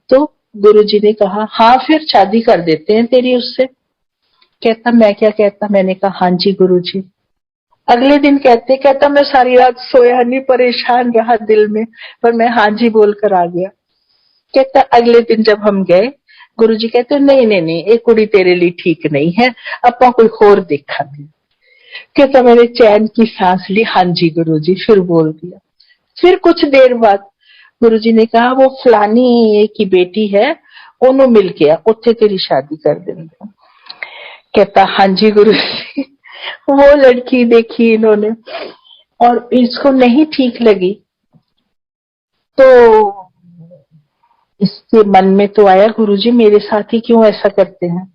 तो गुरुजी ने कहा हाँ फिर शादी कर देते हैं तेरी उससे। कहता मैं क्या कहता, मैंने कहा हाँ जी गुरुजी। अगले दिन कहता मैं सारी रात सोया नहीं, परेशान रहा दिल में, पर मैं हाँ जी बोलकर आ गया। कहता अगले दिन जब हम गए, गुरुजी कहते नहीं नहीं नहीं, एक कुड़ी तेरे लिए ठीक नहीं है, अपा कोई होर देखा नहीं। कहता मैंने चैन की सांस ली, हाँ जी गुरुजी, फिर बोल दिया। फिर कुछ देर बाद गुरुजी ने कहा वो फलानी की बेटी है, ओनू मिल गया, उत्थे तेरी शादी कर देंगे। कहता हाँ जी गुरुजी। वो लड़की देखी इन्होंने और इसको नहीं ठीक लगी, तो इसके मन में तो आया गुरुजी मेरे साथ ही क्यों ऐसा करते हैं।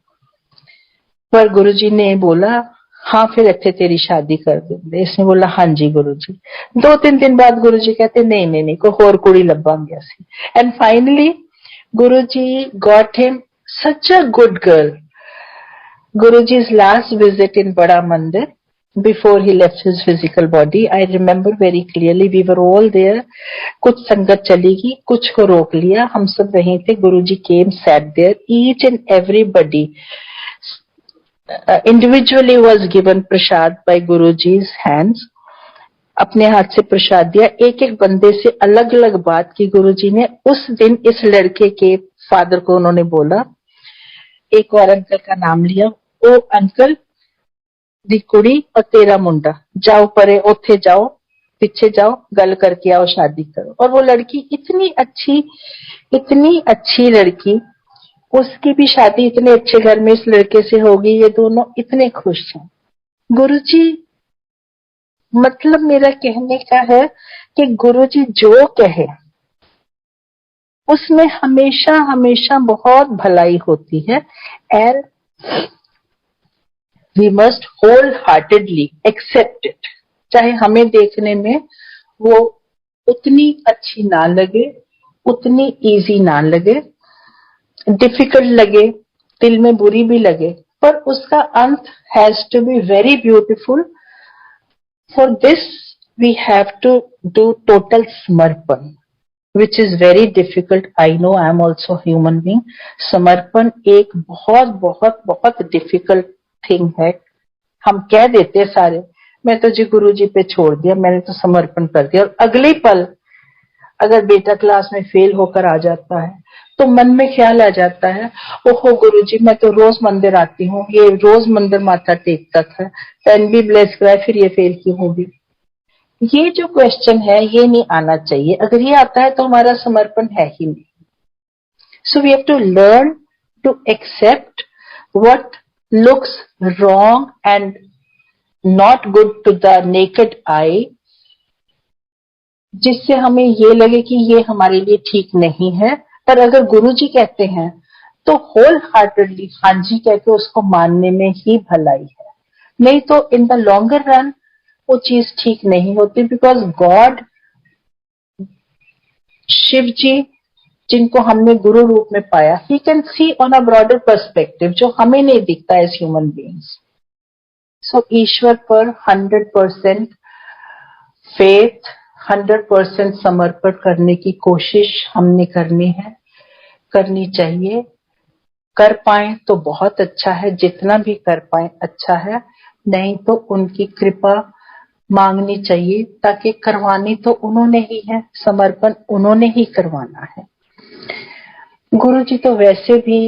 पर गुरुजी ने बोला हाँ फिर इत्थे तेरी शादी कर देंगे। इसने बोला हाँ जी गुरुजी। 2-3 दिन बाद गुरुजी कहते नहीं नहीं नहीं, कोई होर कुड़ी लभांगे असी। And finally Guruji got him such a good girl. Guruji's last visit in Bada Mandir before he left his physical body, I remember very clearly. We were all there. कुछ संगत चली गई, कुछ को रोक लिया, हम सब वहीं थे. Guruji came, sat there. Each and everybody individually was given prasad by Guruji's hands. अपने हाथ से प्रसाद दिया. एक एक बंदे से अलग अलग बात की गुरुजी ने. उस दिन इस लड़के के फादर को उन्होंने बोला, एक और अंकल का नाम लिया, ओ अंकल दी कुड़ी और तेरा मुंडा जाओ परे, ओथे जाओ, पीछे जाओ, गल करके आओ, शादी करो. और वो लड़की इतनी अच्छी लड़की, उसकी भी शादी इतने अच्छे घर में इस लड़के से होगी. ये दोनों इतने खुश हैं. गुरुजी, मतलब मेरा कहने का है कि गुरुजी जो कहे उसमें हमेशा हमेशा बहुत भलाई होती है. And we must whole heartedly accept it. चाहे हमें देखने में वो उतनी अच्छी ना लगे, उतनी इजी ना लगे, डिफिकल्ट लगे, दिल में बुरी भी लगे, पर उसका अंत has to be very beautiful. For this, we have to do total samarpan, which is very difficult. I know I am also human being. समर्पण एक बहुत बहुत बहुत डिफिकल्ट थिंग है. हम कह देते हैं सारे, मैं तो जी गुरु जी पे छोड़ दिया, मैंने तो समर्पण कर दिया. और अगले पल अगर बेटा क्लास में फेल होकर आ जाता है तो मन में ख्याल आ जाता है, ओहो गुरुजी, मैं तो रोज मंदिर आती हूँ, ये रोज मंदिर माथा टेकता था, 10 भी ब्लेस कराए, फिर ये फेल क्यों होगी. ये जो क्वेश्चन है ये नहीं आना चाहिए. अगर ये आता है तो हमारा समर्पण है ही नहीं. So we have to learn to accept what looks wrong and not good to the naked eye, जिससे हमें ये लगे कि ये हमारे लिए ठीक नहीं है. पर अगर गुरुजी कहते हैं तो होल हार्टेडली हाँ जी कह के उसको मानने में ही भलाई है. नहीं तो इन द लॉन्गर रन वो चीज ठीक नहीं होती. बिकॉज गॉड, शिव जी जिनको हमने गुरु रूप में पाया, he can see on a broader perspective जो हमें नहीं दिखता एज ह्यूमन बीइंग्स. सो ईश्वर पर 100% फेथ, 100% समर्पण करने की कोशिश हमने करनी है, करनी चाहिए. कर पाए तो बहुत अच्छा है, जितना भी कर पाए अच्छा है, नहीं तो उनकी कृपा मांगनी चाहिए. ताकि करवानी तो उन्होंने ही है, समर्पण उन्होंने ही करवाना है. गुरु जी तो वैसे भी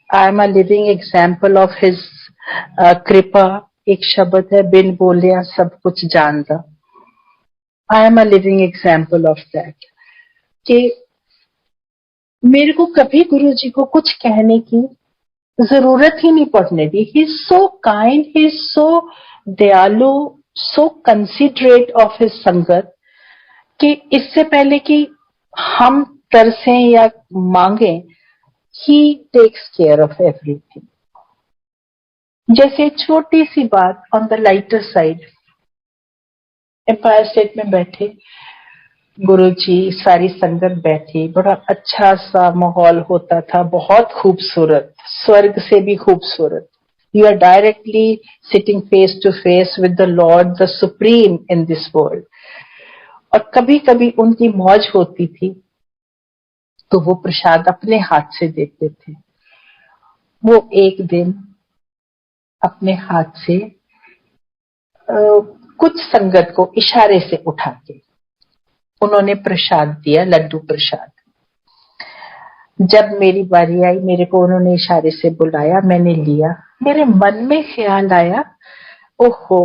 I am a living example of his कृपा. एक शब्द है, बिन बोलिया सब कुछ जानदा. I am a living example of that. कि मेरे को कभी गुरु जी को कुछ कहने की जरूरत ही नहीं पड़ने दी. He is so kind, he is so दयालु, सो कंसिडरेट ऑफ हिज संगत, कि इससे पहले कि हम तरसें या मांगे, he takes care of everything. जैसे छोटी सी बात on the lighter side, empire state में बैठे गुरुजी, सारी संगत बैठी, बड़ा अच्छा सा माहौल होता था, बहुत खूबसूरत, स्वर्ग से भी खूबसूरत. You are directly sitting face to face with the lord, the supreme in this world. और कभी कभी उनकी मौज होती थी तो वो प्रसाद अपने हाथ से देते थे. वो एक दिन अपने हाथ से कुछ संगत को इशारे से उठा के उन्होंने प्रसाद दिया, लड्डू प्रसाद. जब मेरी बारी आई, मेरे को उन्होंने इशारे से बुलाया, मैंने लिया. मेरे मन में ख्याल आया, ओहो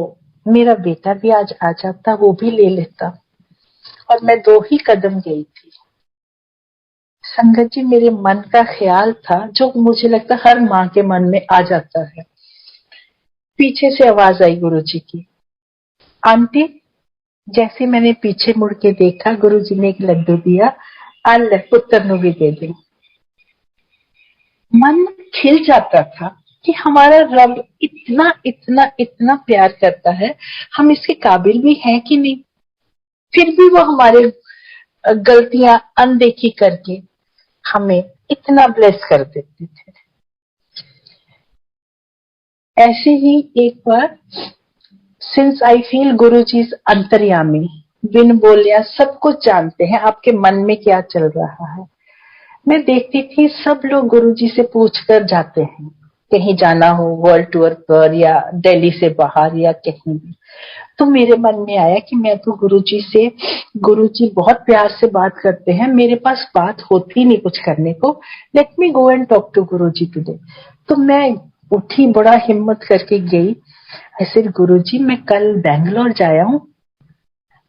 मेरा बेटा भी आज आ जाता, वो भी ले लेता. और मैं 2 ही कदम गई थी. संगत जी, मेरे मन का ख्याल था जो मुझे लगता हर माँ के मन में आ जाता है. पीछे से आवाज आई गुरुजी की, आंटी. जैसे मैंने पीछे मुड़ के देखा, गुरुजी ने एक लड्डू दिया, अल पुत्र नु भी दे दे. मन खिल जाता था कि हमारा रब इतना इतना इतना प्यार करता है, हम इसके काबिल भी हैं कि नहीं. फिर भी वो हमारे गलतियां अनदेखी करके हमें इतना ब्लेस कर देते थे. ऐसे ही एक बार, since I feel Guru ji is अंतर्यामी, बिन बोलिया सब कुछ जानते हैं आपके मन में क्या चल रहा है। मैं देखती थी सब लोग गुरुजी से पूछ कर जाते हैं, कहीं जाना हो वर्ल्ड टूर पर या दिल्ली से बाहर या कहीं भी। तो मेरे मन में आया कि मैं तो गुरुजी से, गुरुजी बहुत प्यार से बात करते हैं, मेरे पास बात होती नहीं कुछ करने को, let me go and talk to Guruji today. तो मैं उठी, बड़ा हिम्मत करके गई। ऐसे गुरुजी मैं कल बैंगलोर जाया हूँ।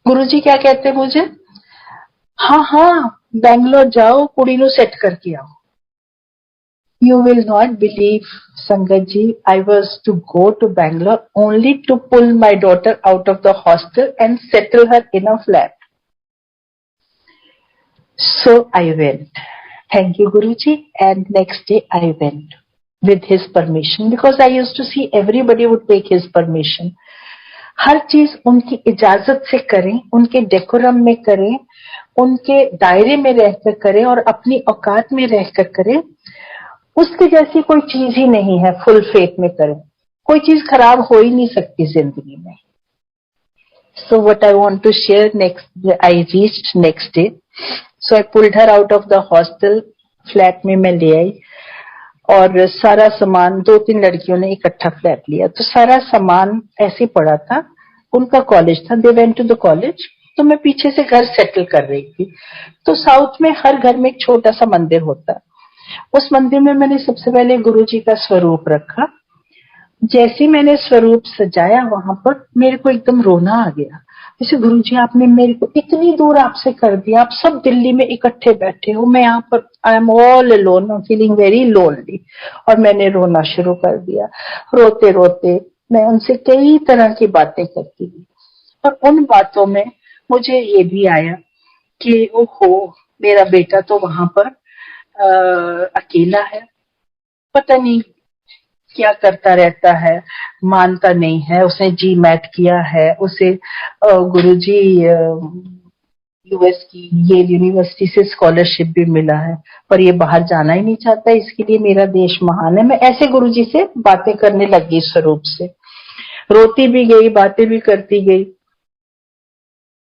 गुरुजी क्या कहते हैं मुझे, हाँ हाँ बैंगलोर जाओ, कुड़ी नु सेट करके आओ। You will not believe, Sangatji, I was to go to Bangalore only to pull my daughter out of the hostel and settle her in a flat. So I went. Thank you, Guruji. And next day I went with his permission, because I used to see everybody would take his permission. हर चीज उनकी इजाजत से करें, उनके decorum में करें, उनके दायरे में रहकर करें और अपनी औकात में रहकर करें। उसके जैसी कोई चीज ही नहीं है। फुल फेथ में करें, कोई चीज खराब हो ही नहीं सकती जिंदगी में। So what I want to share, next I reached next day, so I pulled her out of the hostel. Flat में मैं ले आई और सारा सामान, 2-3 लड़कियों ने इकट्ठा फ्लैट लिया, तो सारा सामान ऐसे पड़ा था। उनका कॉलेज था, they went to the college, तो मैं पीछे से घर सेटल कर रही थी। तो साउथ में हर घर में एक छोटा सा मंदिर होता है। उस मंदिर में मैंने सबसे पहले गुरुजी का स्वरूप रखा। जैसे मैंने स्वरूप सजाया वहां पर, मेरे को एकदम रोना आ गया। जैसे गुरुजी आपने मेरे को इतनी दूर आपसे कर दिया, आप सब दिल्ली में इकट्ठे बैठे हो, मैं यहाँ पर I am all alone, I am feeling very lonely. और मैंने रोना शुरू कर दिया। रोते रोते मैं उनसे कई तरह की बातें करती गई, और उन बातों में मुझे ये भी आया कि ओहो, मेरा बेटा तो वहां पर अकेला है, पता नहीं क्या करता रहता है, मानता नहीं है। उसने जी मैट किया है, उसे गुरुजी यूएस की येल यूनिवर्सिटी से स्कॉलरशिप भी मिला है, पर ये बाहर जाना ही नहीं चाहता। इसके लिए मेरा देश महान है। मैं ऐसे गुरुजी से बातें करने लगी स्वरूप से, रोती भी गई, बातें भी करती गई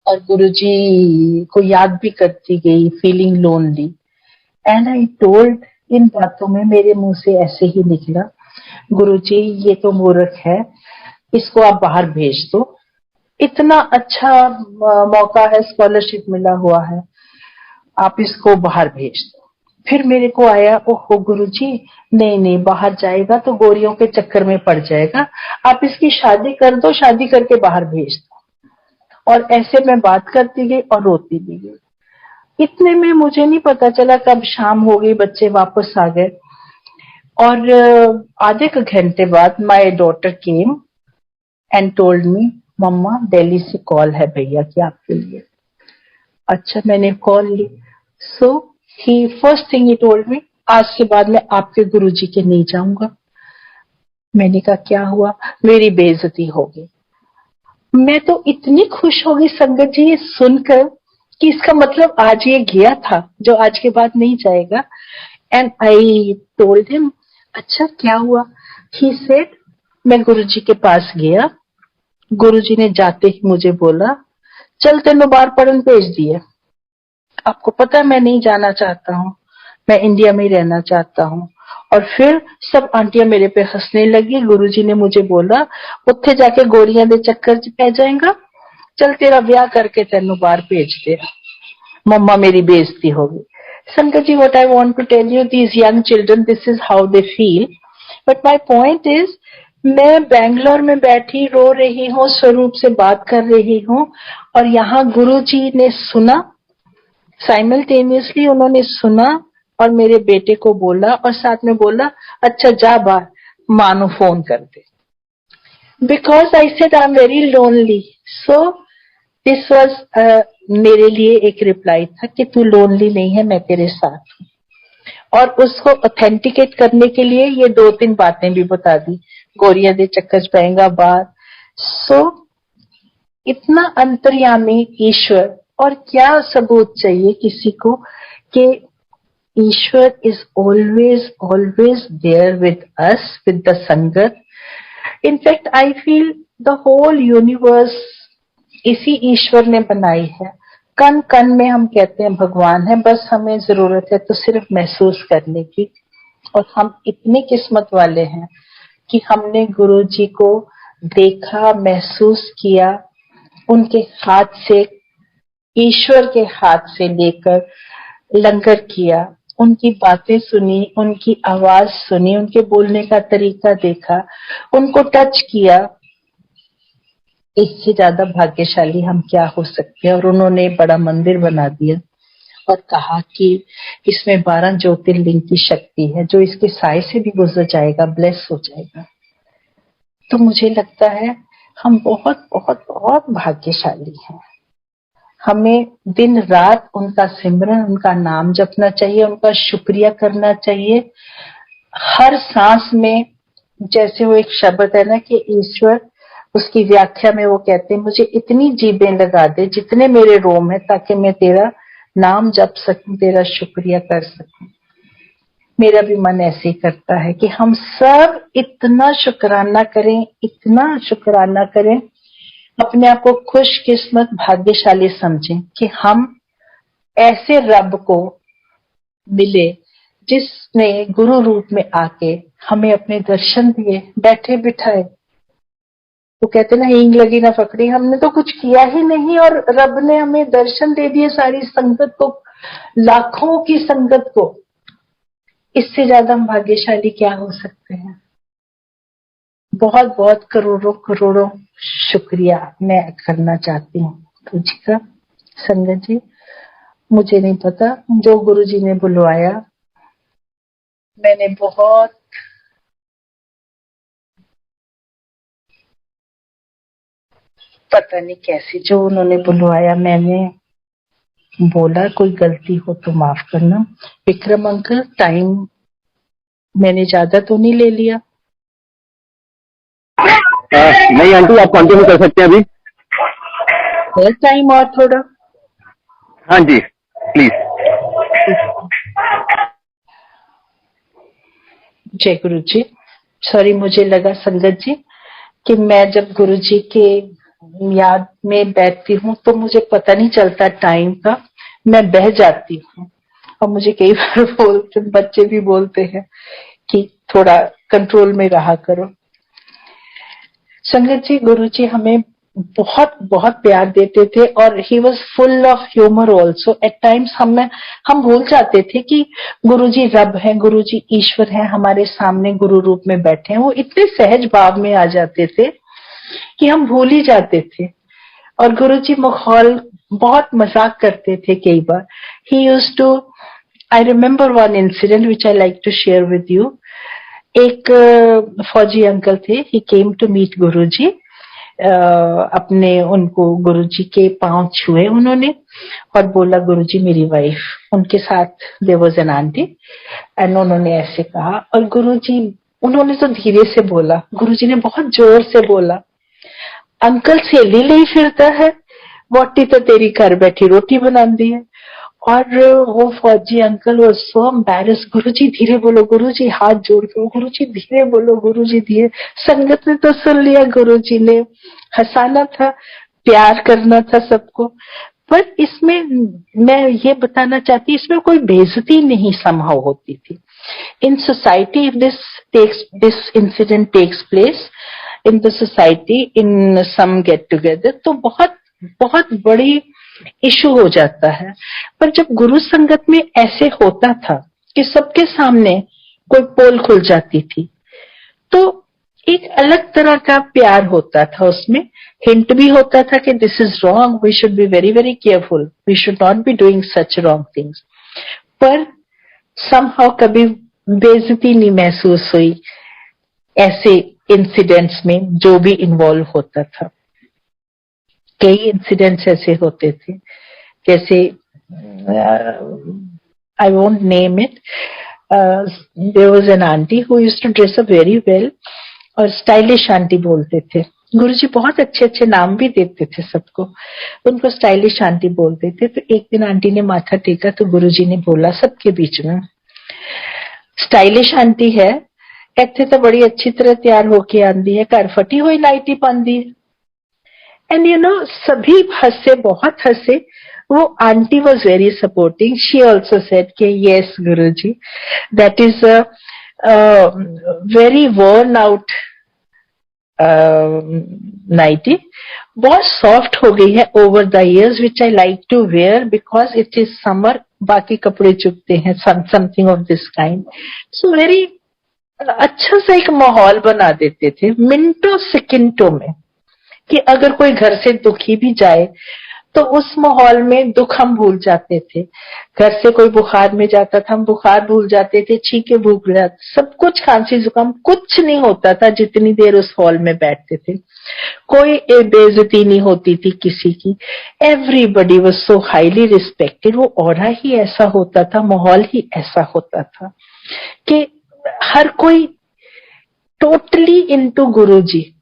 और गुरुजी को याद भी करती गई, feeling lonely. And I told, इन बातों में मेरे मुंह से ऐसे ही निकला, गुरुजी ये तो मूर्ख है, इसको आप बाहर भेज दो, इतना अच्छा मौका है, स्कॉलरशिप मिला हुआ है, आप इसको बाहर भेज दो। फिर मेरे को आया, ओहो गुरुजी, नहीं नहीं, बाहर जाएगा तो गोरियों के चक्कर में पड़ जाएगा, आप इसकी शादी कर दो, शादी करके बाहर भेज दो। और ऐसे मैं बात करती गई और रोती भी गई। इतने में मुझे नहीं पता चला कब शाम हो गई, बच्चे वापस आ गए। और आधे के घंटे बाद my daughter came and told me, mamma Delhi से कॉल है भैया की आपके लिए। अच्छा, मैंने कॉल ली। So he first thing he told me, आज के बाद मैं आपके गुरुजी के नहीं जाऊंगा। मैंने कहा क्या हुआ? मेरी बेइज्जती हो गई। मैं तो इतनी खुश हो गई संगत जी ये सुनकर कि इसका मतलब आज ये गया था जो आज के बाद नहीं जाएगा। एंड आई टोल्ड हिम, अच्छा क्या हुआ? ही सेड, मैं गुरुजी के पास गया, गुरुजी ने जाते ही मुझे बोला, चल तेनू बाहर पढ़न भेज दिए। आपको पता है मैं नहीं जाना चाहता हूँ, मैं इंडिया में ही रहना चाहता हूँ। और फिर सब आंटियां मेरे पे हंसने लगी। गुरुजी ने मुझे बोला, उत्थे जाके गोरियां दे चक्कर च पै जाएगा, चल तेरा ब्याह करके तेनू बाहर भेज दे। मम्मा मेरी बेइज्जती हो गई। संकट जी, what I want to tell you, these young children, this is how they feel. But my point is, मैं बैंगलोर में बैठी रो रही हूँ, स्वरूप से बात कर रही हूँ, और यहाँ गुरुजी ने सुना, साइमल्टेनियसली उन्होंने सुना और मेरे बेटे को बोला और साथ में बोला, अच्छा जा बाहर मानो फोन कर दे। Because I said I am very lonely, so this was मेरे लिए एक रिप्लाई था कि तू लोनली नहीं है, मैं तेरे साथ हूँ। और उसको ऑथेंटिकेट करने के लिए ये 2-3 बातें भी बता दी, गोरिया दे चक्कर पाएगा बाहर। सो इतना अंतर्यामी ईश्वर, और क्या सबूत चाहिए किसी को कि Ishwar is always always there with us, with the sangat. In fact I feel the whole universe इसी ईश्वर ने बनाई है। कण कण में हम कहते हैं भगवान है, बस हमें जरूरत है तो सिर्फ महसूस करने की। और हम इतने किस्मत वाले हैं कि हमने गुरु जी को देखा, महसूस किया, उनके हाथ से, ईश्वर के हाथ से लेकर लंगर किया, उनकी बातें सुनी, उनकी आवाज सुनी, उनके बोलने का तरीका देखा, उनको टच किया। इससे ज्यादा भाग्यशाली हम क्या हो सकते हैं। और उन्होंने बड़ा मंदिर बना दिया और कहा कि इसमें 12 ज्योतिर्लिंग की शक्ति है, जो इसके साय से भी गुजर जाएगा ब्लेस हो जाएगा। तो मुझे लगता है हम बहुत बहुत बहुत भाग्यशाली हैं। हमें दिन रात उनका सिमरन, उनका नाम जपना चाहिए, उनका शुक्रिया करना चाहिए। हर सांस में, जैसे वो एक शब्द है ना कि ईश्वर, उसकी व्याख्या में वो कहते हैं मुझे इतनी जीभें लगा दे जितने मेरे रोम है, ताकि मैं तेरा नाम जप सकूं, तेरा शुक्रिया कर सकूं। मेरा भी मन ऐसे ही करता है कि हम सब इतना शुक्राना करें, इतना शुक्राना करें, अपने आप को खुशकिस्मत भाग्यशाली समझें कि हम ऐसे रब को मिले जिसने गुरु रूप में आके हमें अपने दर्शन दिए, बैठे बिठाए। तो कहते ना हींग लगी ना फकड़ी, हमने तो कुछ किया ही नहीं और रब ने हमें दर्शन दे दिए, सारी संगत को, लाखों की संगत को। इससे ज्यादा हम भाग्यशाली क्या हो सकते हैं। बहुत बहुत करोड़ों करोड़ों शुक्रिया मैं करना चाहती हूँ गुरु जी का। संगत जी, मुझे नहीं पता, जो गुरु जी ने बुलवाया, मैंने बहुत पता नहीं कैसे जो उन्होंने बुलवाया मैंने बोला। कोई गलती हो तो माफ करना। विक्रम अंकल, टाइम मैंने ज्यादा तो नहीं ले लिया? नहीं आंटी, आप कंटिन्यू कर सकते हैं अभी। है टाइम और थोड़ा? हाँ जी, प्लीज। जय गुरु जी। सॉरी, मुझे लगा संगत जी कि मैं जब गुरु जी के याद में बैठती हूँ तो मुझे पता नहीं चलता टाइम का, मैं बह जाती हूँ। और मुझे कई बार बोलते, बच्चे भी बोलते हैं कि थोड़ा कंट्रोल में रहा करो। संगत जी, गुरु जी हमें बहुत बहुत प्यार देते थे और he was full of humour also. At times हम भूल जाते थे कि गुरु जी रब हैं, गुरु जी ईश्वर हैं, हमारे सामने गुरु रूप में बैठे हैं। वो इतने सहज भाव में आ जाते थे कि हम भूल ही जाते थे। और गुरु जी माहौल बहुत मजाक करते थे कई बार। He used to, I remember one incident which I like to share with you. एक फौजी अंकल थे, ही केम टू मीट गुरुजी। अपने उनको गुरुजी के पांव छुए उन्होंने और बोला गुरुजी मेरी वाइफ, उनके साथ there was an aunty, and उन्होंने ऐसे कहा। और गुरुजी, उन्होंने तो धीरे से बोला, गुरुजी ने बहुत जोर से बोला, अंकल सहेली ले फिरता है, वोटी तो तेरी घर बैठी रोटी बनाती है। और वो फौजी अंकल वो सो एम्बैरेस, गुरुजी धीरे बोलो, गुरुजी हाथ जोड़ के, गुरुजी धीरे बोलो, गुरुजी धीरे। संगत ने तो सुन लिया, गुरुजी ने हंसाना था, प्यार करना था सबको। पर इसमें मैं ये बताना चाहती, इसमें कोई बेइज्जती नहीं संभव होती थी। In society, if this incident takes place in the society, in some get together, तो बहुत बहुत बड़ी इशू हो जाता है। पर जब गुरु संगत में ऐसे होता था कि सबके सामने कोई पोल खुल जाती थी, तो एक अलग तरह का प्यार होता था उसमें। हिंट भी होता था कि this is wrong, we should be very very careful, we should not be doing such wrong things. पर समहाउ कभी बेइज्जती नहीं महसूस हुई ऐसे इंसिडेंट्स में जो भी इन्वॉल्व होता था। कई इंसिडेंट्स ऐसे होते थे, जैसे I won't name it, there was an aunty who used to dress up very well, और स्टाइलिश आंटी बोलते थे। गुरुजी बहुत अच्छे अच्छे नाम भी देते थे सबको, उनको स्टाइलिश आंटी बोलते थे। तो एक दिन आंटी ने माथा टेका तो गुरुजी ने बोला सबके बीच में, स्टाइलिश आंटी है, ਇੱਥੇ ਤਾਂ ਬੜੀ ਅੱਛੀ तरह तैयार होके आंदी है, घर फटी हुई नाइटी पांदी है। एंड यू नो सभी हंसे, बहुत हंसे। वो aunty was very supporting. She also said कि yes Guruji, that is a very worn out nightie, बहुत सॉफ्ट हो गई है over the years, which I like to wear because it is summer, बाकी कपड़े चुभते हैं, something of this kind. So very अच्छा सा एक माहौल बना देते थे मिनटों सेकंडों में, कि अगर कोई घर से दुखी भी जाए तो उस माहौल में दुख हम भूल जाते थे। घर से कोई बुखार में जाता था, हम बुखार भूल जाते थे, छींके भूल जाते, सब कुछ, खांसी जुकाम कुछ नहीं होता था जितनी देर उस हॉल में बैठते थे। कोई बेइज्जती नहीं होती थी किसी की। Everybody was so highly respected. वो ऑरा ही ऐसा होता था, माहौल ही ऐसा होता था कि हर कोई totally into Guruji.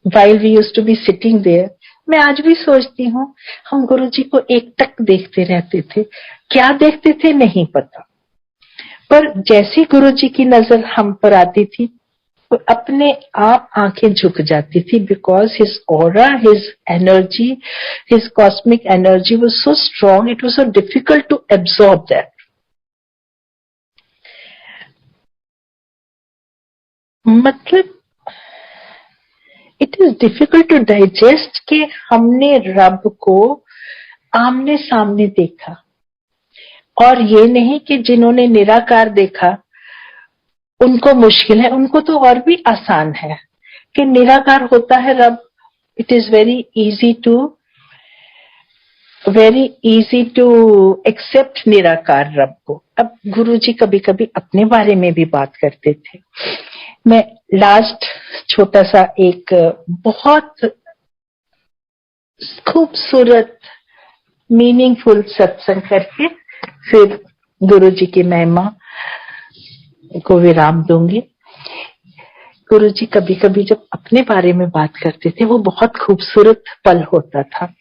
while we used to be sitting there, मैं आज भी सोचती हूँ हम गुरुजी को एकटक देखते रहते थे। क्या देखते थे नहीं पता, पर जैसे गुरुजी की नजर हम पर आती थी तो अपने आप आंखें झुक जाती थी, because his aura, his energy, his cosmic energy was so strong, it was so difficult to absorb that. मतलब it is difficult to digest कि हमने रब को आमने सामने देखा। और ये नहीं कि जिन्होंने निराकार देखा उनको मुश्किल है, उनको तो और भी आसान है कि निराकार होता है रब। It is very easy to accept निराकार रब को। अब गुरुजी कभी कभी अपने बारे में भी बात करते थे। मैं लास्ट छोटा सा एक बहुत खूबसूरत मीनिंगफुल सत्संग करके फिर गुरुजी की महिमा को विराम दूंगी। गुरुजी कभी कभी जब अपने बारे में बात करते थे वो बहुत खूबसूरत पल होता था।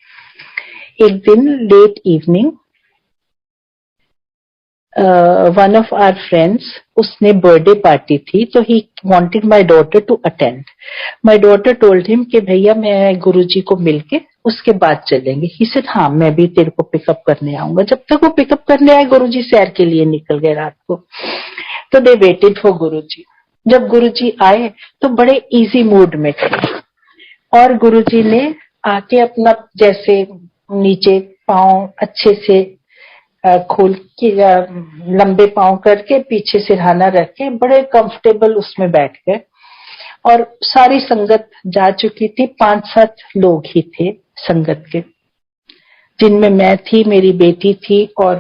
एक दिन late evening one of our friends, उसने बर्थडे पार्टी थी, तो he wanted my daughter to attend. My daughter told him कि भैया मैं गुरुजी को मिलके उसके बाद चलेंगे। He said हाँ मैं भी तेरे को पिकअप करने आऊंगा। जब तक वो पिकअप करने आए गुरुजी सैर के लिए निकल गए रात को। तो they waited for गुरुजी। जब गुरुजी आए तो बड़े इजी मूड में थे और गुरुजी ने आके अपना जैसे नीचे पांव अच्छे से खोल के लंबे पांव करके पीछे सिरहाना रख के बड़े कंफर्टेबल उसमें बैठ गए। और सारी संगत जा चुकी थी, 5-7 लोग ही थे संगत के, जिनमें मैं थी, मेरी बेटी थी और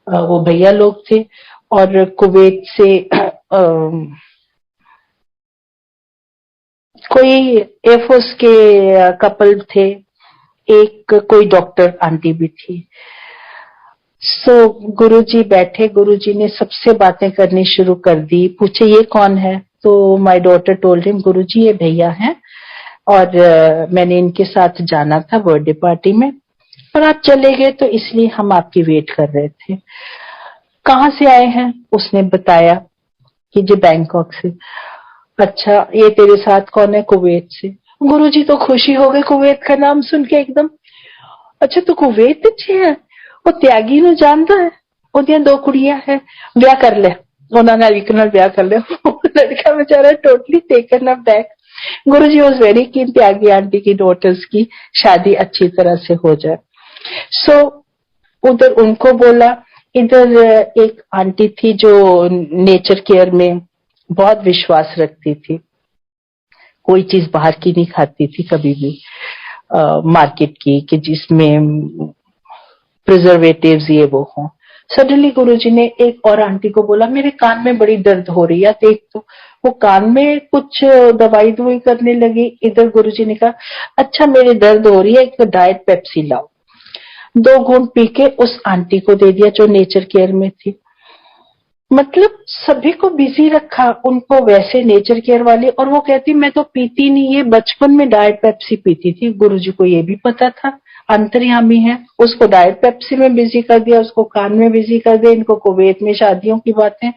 वो भैया लोग थे और कुवैत से कोई एयरफोर्स के कपल थे, एक कोई डॉक्टर आंटी भी थी। सो गुरुजी बैठे, गुरुजी ने सबसे बातें करनी शुरू कर दी। पूछे ये कौन है? तो माय डॉटर टोल्ड हिम गुरुजी ये भैया हैं और मैंने इनके साथ जाना था बर्थडे पार्टी में, पर आप चले गए तो इसलिए हम आपकी वेट कर रहे थे। कहाँ से आए हैं? उसने बताया कि जी बैंकॉक से। अच्छा ये तेरे साथ कौन है? कुवैत से। गुरुजी तो खुशी हो गए कुवैत का नाम सुन के एकदम। अच्छा तू कुवैत अच्छे है, वो त्यागी ਨੂੰ ਜਾਣਦਾ ਹੈ, ਉਹਦੀਆਂ 2 ਕੁੜੀਆਂ ਹੈ, ਵਿਆਹ ਕਰ ਲੈ, ਉਹਨਾਂ ਨਾਲ ਇੱਕ ਨਾਲ ਵਿਆਹ ਕਰ ਲੈ। लड़का बेचारा totally taken aback. Guruji was very keen Tyagi aunty की डॉटर्स की शादी अच्छी तरह से हो जाए। सो उधर उनको बोला, इधर एक आंटी थी जो नेचर केयर में बहुत विश्वास रखती थी, कोई चीज बाहर की नहीं खाती थी कभी भी, मार्केट की, कि जिसमें प्रिजर्वेटिव्स ये वो हों। सडनली गुरुजी ने एक और आंटी को बोला मेरे कान में बड़ी दर्द हो रही है, देख तो। वो कान में कुछ दवाई दुवाई करने लगी। इधर गुरुजी ने कहा अच्छा मेरे दर्द हो रही है, एक डाइट पेप्सी लाओ। 2 घूंट पी के उस आंटी को दे दिया जो नेचर केयर में थी। मतलब सभी को बिजी रखा, उनको वैसे नेचर केयर वाले, और वो कहती मैं तो पीती नहीं, ये बचपन में डाइट पेप्सी पीती थी। गुरुजी को ये भी पता था, अंतर्यामी है, उसको डाइट पेप्सी में बिजी कर दिया, उसको कान में बिजी कर दिया, इनको कुवैत में शादियों की बातें,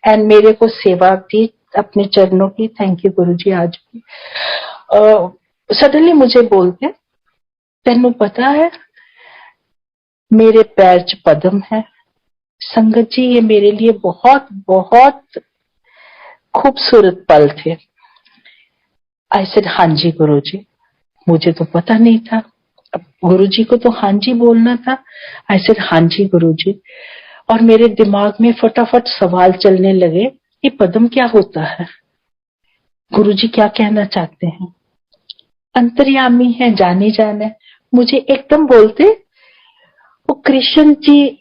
एंड मेरे को सेवा थी अपने चरणों की। थैंक यू गुरुजी। आज भी सडनली मुझे बोलते, तेनू पता है मेरे पैर च पद्म है। संगत जी, ये मेरे लिए बहुत बहुत खूबसूरत पल थे। आई सेड हाँ जी गुरुजी। मुझे तो पता नहीं था, अब गुरुजी को तो हाँ जी बोलना था। आई सेड हाँ जी गुरुजी। और मेरे दिमाग में फटाफट सवाल चलने लगे, ये पद्म क्या होता है, गुरुजी क्या कहना चाहते हैं। अंतर्यामी है, जानी जान है। मुझे एकदम बोलते, वो कृष्ण जी।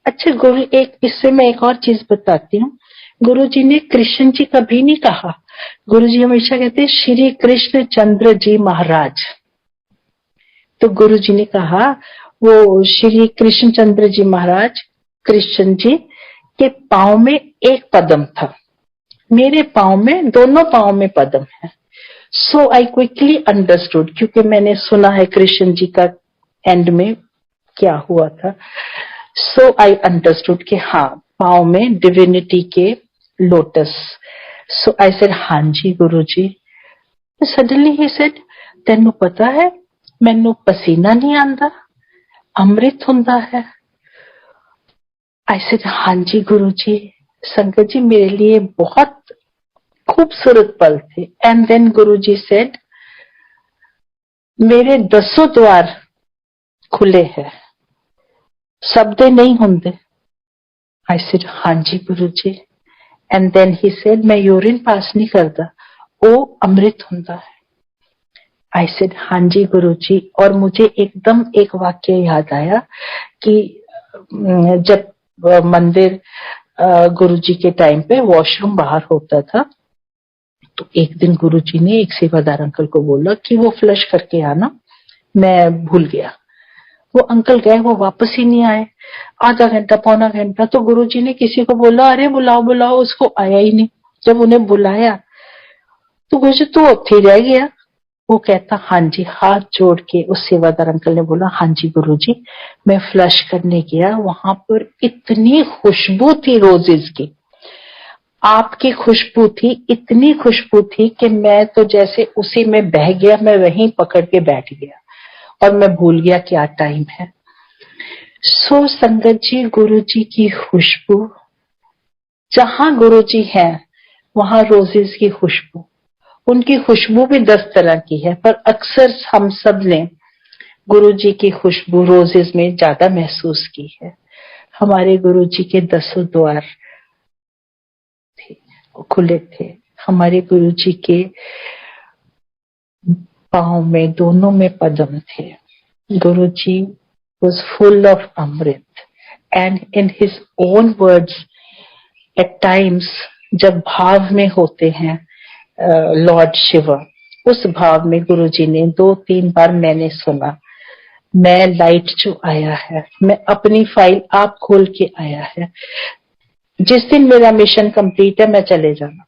अच्छा गुरु, एक इससे मैं एक और चीज बताती हूँ। गुरु जी ने कृष्ण जी कभी नहीं कहा। गुरु जी हमेशा कहते श्री कृष्ण चंद्र जी महाराज। तो गुरु जी ने कहा वो श्री कृष्ण चंद्र जी महाराज, कृष्ण जी के पांव में एक पद्म था, मेरे पांव में, दोनों पांव में पद्म है। सो आई क्विकली अंडरस्टूड, क्योंकि मैंने सुना है कृष्ण जी का एंड में क्या हुआ था। सो आई अंडरस्टूड कि हाँ, पांव में डिविनिटी के लोटस। सो आई सेड हाँ जी गुरु जी। सडनली ही सेड, तेनू पता है मैनू पसीना नहीं आंदा, अमृत हुंदा है। आई सेड हाँ जी गुरु जी। संगत जी, मेरे लिए बहुत खूबसूरत पल थे। And then Guru ji said, मेरे 10 द्वार खुले हैं, सबदे नहीं होंदे। आई सेड हाँ जी गुरु जी। एंड देन ही सेड, मैं यूरिन पास नहीं करता, वो अमृत होता है। आई सेड हाँ जी गुरु जी। और मुझे एकदम एक वाक्य याद आया कि जब मंदिर गुरु जी के टाइम पे वॉशरूम बाहर होता था, तो एक दिन गुरु जी ने एक सेवादार अंकल को बोला कि वो फ्लश करके आना, मैं भूल गया। वो अंकल गए, वो वापस ही नहीं आए। आधा घंटा पौना घंटा, तो गुरुजी ने किसी को बोला, अरे बुलाओ बुलाओ, उसको आया ही नहीं। जब उन्हें बुलाया तो गुरुजी तो उत्थे ही रह गया। वो कहता हाँ जी, हाथ जोड़ के उस सेवादार अंकल ने बोला, हाँ जी गुरुजी, मैं फ्लश करने गया, वहां पर इतनी खुशबू थी रोजेज की, आपकी खुशबू थी, इतनी खुशबू थी कि मैं तो जैसे उसी में बह गया, मैं वहीं पकड़ के बैठ गया और मैं भूल गया क्या टाइम है। सो संगत जी, गुरु जी की खुशबू, जहां गुरु जी है वहां रोजेज की खुशबू। उनकी खुशबू भी 10 तरह की है, पर अक्सर हम सब ने गुरु जी की खुशबू रोजेज में ज्यादा महसूस की है। हमारे गुरु जी के 10 द्वार थे, खुले थे। हमारे गुरु जी के पांव में, दोनों में पद्म थे। गुरु जी was full of amrit, and in his own words, at times जब भाव में होते हैं लॉर्ड शिवा, उस भाव में गुरुजी ने 2-3 बार मैंने सुना, मैं लाइट जो आया है, मैं अपनी फाइल आप खोल के आया है, जिस दिन मेरा मिशन कंप्लीट है मैं चले जाना।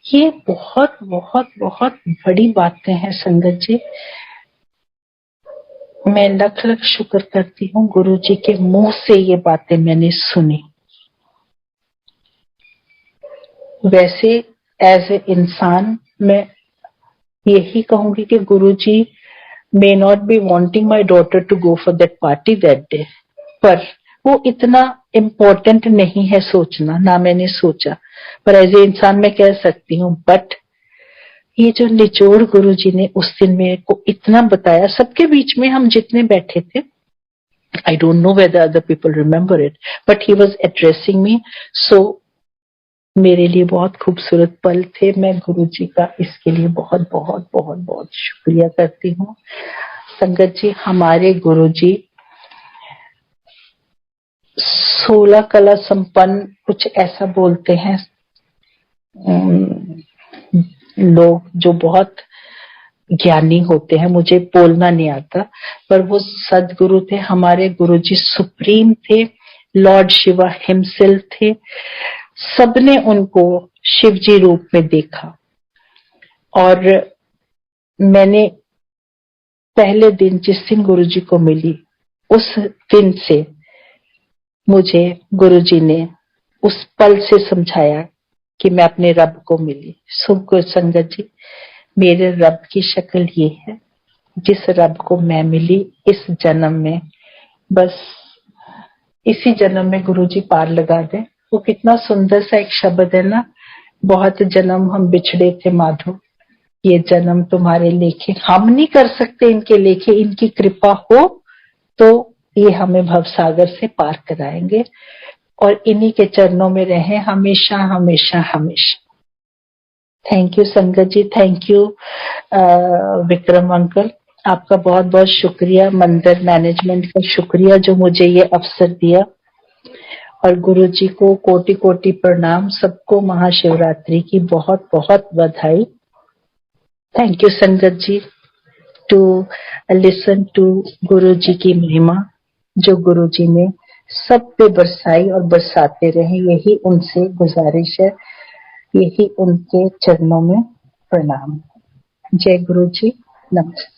ये बहुत बहुत बहुत बड़ी बातें हैं संगत जी। मैं लख लख शुक्र करती हूँ गुरु जी के मुंह से ये बातें मैंने सुनी। वैसे एज ए इंसान मैं यही कहूंगी कि Guru ji may not be wanting my daughter to go for that party that day, पर वो इतना इम्पोर्टेंट नहीं है सोचना, ना मैंने सोचा, पर एज ए इंसान मैं कह सकती हूँ। बट ये जो निचोड़ गुरु जी ने उस दिन मेरे को इतना बताया, सबके बीच में हम जितने बैठे थे, I don't know whether other people remember it, but he was addressing me. So मेरे लिए बहुत खूबसूरत पल थे। मैं गुरु जी का इसके लिए बहुत बहुत बहुत बहुत शुक्रिया करती हूँ। संगत जी, हमारे गुरु जी 16 कला संपन्न, कुछ ऐसा बोलते हैं लोग जो बहुत ज्ञानी होते हैं, मुझे बोलना नहीं आता, पर वो सदगुरु थे। हमारे गुरु जी सुप्रीम थे, लॉर्ड शिवा हिमसेल्फ थे। सबने उनको शिवजी रूप में देखा। और मैंने पहले दिन, जिस दिन गुरुजी को मिली, उस दिन से मुझे गुरुजी ने उस पल से समझाया कि मैं अपने रब को मिली। सुखो संगत जी, मेरे रब की शक्ल ये है, जिस रब को मैं मिली इस जन्म में, बस इसी जन्म में गुरु जी पार लगा दें। वो कितना सुंदर सा एक शब्द है ना, बहुत जन्म हम बिछड़े थे माधो, ये जन्म तुम्हारे लेखे। हम नहीं कर सकते इनके लेखे, इनकी कृपा हो तो ये हमें भवसागर से पार कराएंगे और इन्हीं के चरणों में रहें हमेशा हमेशा हमेशा। थैंक यू संगत जी, थैंक यू विक्रम अंकल, आपका बहुत बहुत शुक्रिया, मंदिर मैनेजमेंट का शुक्रिया जो मुझे ये अवसर दिया, और गुरु जी को कोटि कोटि प्रणाम, सबको महाशिवरात्रि की बहुत बहुत बधाई। थैंक यू संगत जी टू लिसन टू गुरु जी की महिमा, जो गुरु जी ने सब पे बरसाई और बरसाते रहे, यही उनसे गुजारिश है, यही उनके चरणों में प्रणाम। जय गुरु जी, नमस्ते।